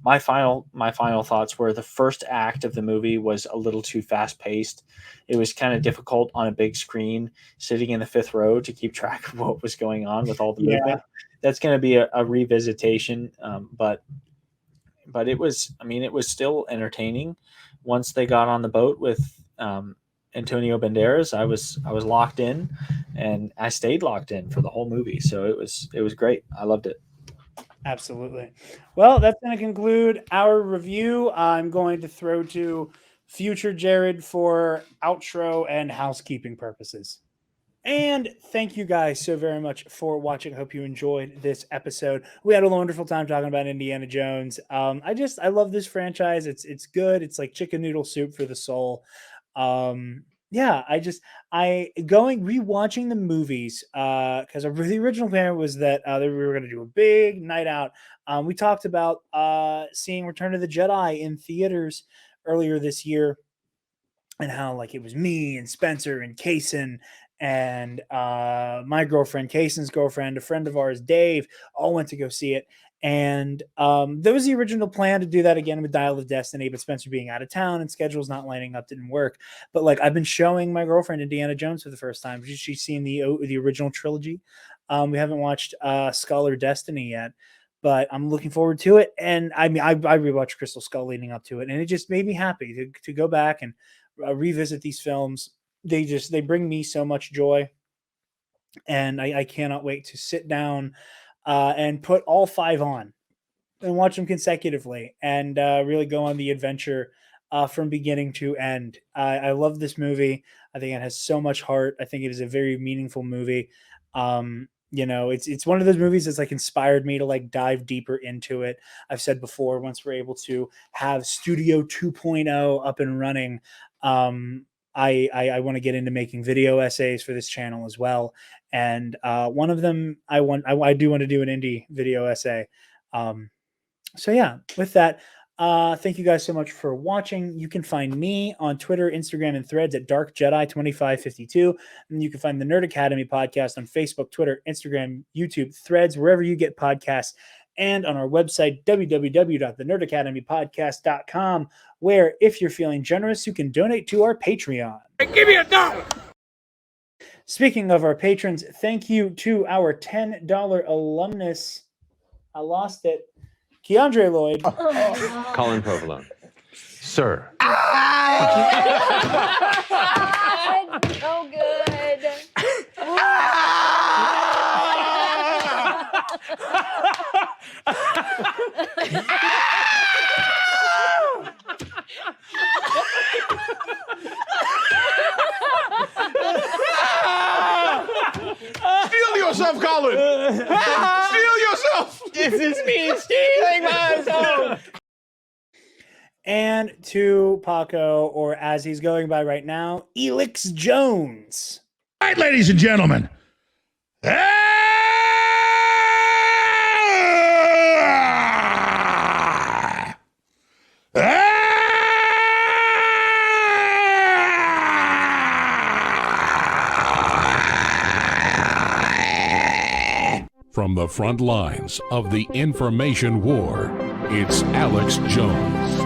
My final thoughts were the first act of the movie was a little too fast paced. It was kind of difficult on a big screen, sitting in the fifth row, to keep track of what was going on with all the Yeah. movement. That's going to be a revisitation, but it was, I mean, it was still entertaining. Once they got on the boat with Antonio Banderas, I was locked in, and I stayed locked in for the whole movie. So it was great. I loved it. Absolutely. Well, that's going to conclude our review. I'm going to throw to future Jared for outro and housekeeping purposes. And thank you guys so very much for watching. I hope you enjoyed this episode. We had a wonderful time talking about Indiana Jones. I love this franchise. It's good. It's like chicken noodle soup for the soul. Yeah, I going rewatching the movies because the original plan was that we were going to do a big night out. We talked about seeing Return of the Jedi in theaters earlier this year, and how like it was me and Spencer and Kaysen and my girlfriend, Kaysen's girlfriend, a friend of ours, Dave, all went to go see it. And there was the original plan to do that again with Dial of Destiny, but Spencer being out of town and schedules not lining up didn't work. But like I've been showing my girlfriend Indiana Jones for the first time. She's seen the original trilogy. We haven't watched Skull or Destiny yet, but I'm looking forward to it. And I mean, I rewatched Crystal Skull leading up to it, and it just made me happy to go back and revisit these films. They bring me so much joy, and I cannot wait to sit down and put all 5 on and watch them consecutively and really go on the adventure from beginning to end. I love this movie. I think it has so much heart. I think it is a very meaningful movie. It's one of those movies that's like inspired me to like dive deeper into it. I've said before, once we're able to have Studio 2.0 up and running, I want to get into making video essays for this channel as well. And one of them I do want to do an indie video essay. So yeah, with that, thank you guys so much for watching. You can find me on Twitter, Instagram, and Threads at Dark Jedi 2552, and you can find the Nerd Academy podcast on Facebook, Twitter, Instagram, YouTube, Threads, wherever you get podcasts, and on our website www.thenerdacademypodcast.com, where if you're feeling generous, you can donate to our Patreon. Hey, give me $1. Speaking of our patrons, thank you to our $10 alumnus. I lost it. Keandre Lloyd, Colin Provolone. Sir. So good. Steal yourself, Colin! Steal yourself! This is me stealing myself. and to Paco, or as he's going by right now, Elix Jones. All right, ladies and gentlemen. From the front lines of the information war, it's Alex Jones.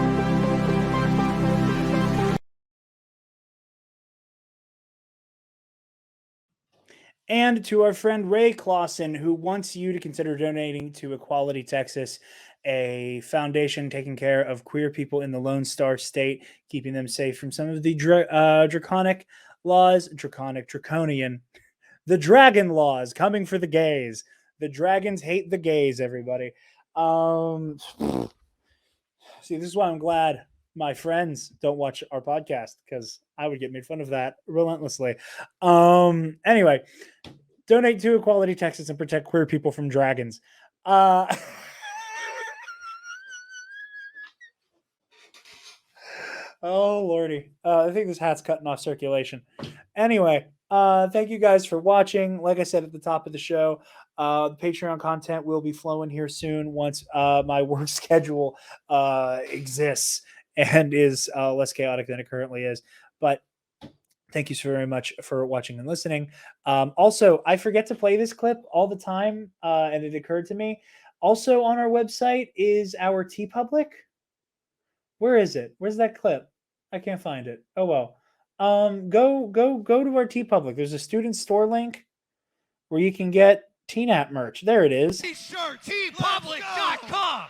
And to our friend Ray Clausen, who wants you to consider donating to Equality Texas, a foundation taking care of queer people in the Lone Star State, keeping them safe from some of the draconian, the dragon laws coming for the gays. The dragons hate the gays, everybody. See, this is why I'm glad my friends don't watch our podcast, because I would get made fun of that relentlessly. Anyway, donate to Equality Texas and protect queer people from dragons. Oh lordy, I think this hat's cutting off circulation. Anyway, thank you guys for watching. Like I said at the top of the show, the Patreon content will be flowing here soon once my work schedule exists and is less chaotic than it currently is. But thank you so very much for watching and listening. Also, I forget to play this clip all the time, and it occurred to me. Also on our website is our TeePublic. Where is it? Where's that clip? I can't find it. Oh well. Go to our TeePublic. There's a student store link where you can get TNAP merch. There it is. T-shirt, tpublic.com.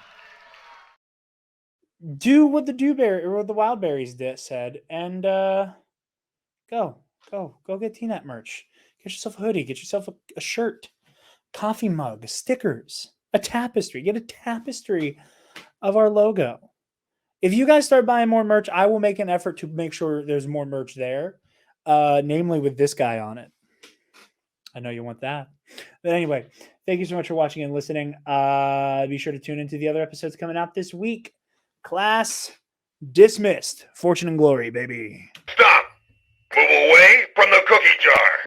Do what the Dewberry or what the Wildberries said, and go get TNAP merch. Get yourself a hoodie. Get yourself a shirt, coffee mug, stickers, a tapestry. Get a tapestry of our logo. If you guys start buying more merch, I will make an effort to make sure there's more merch there, namely with this guy on it. I know you want that. But anyway, thank you so much for watching and listening. Be sure to tune into the other episodes coming out this week. Class dismissed. Fortune and glory, baby. Stop! Move away from the cookie jar.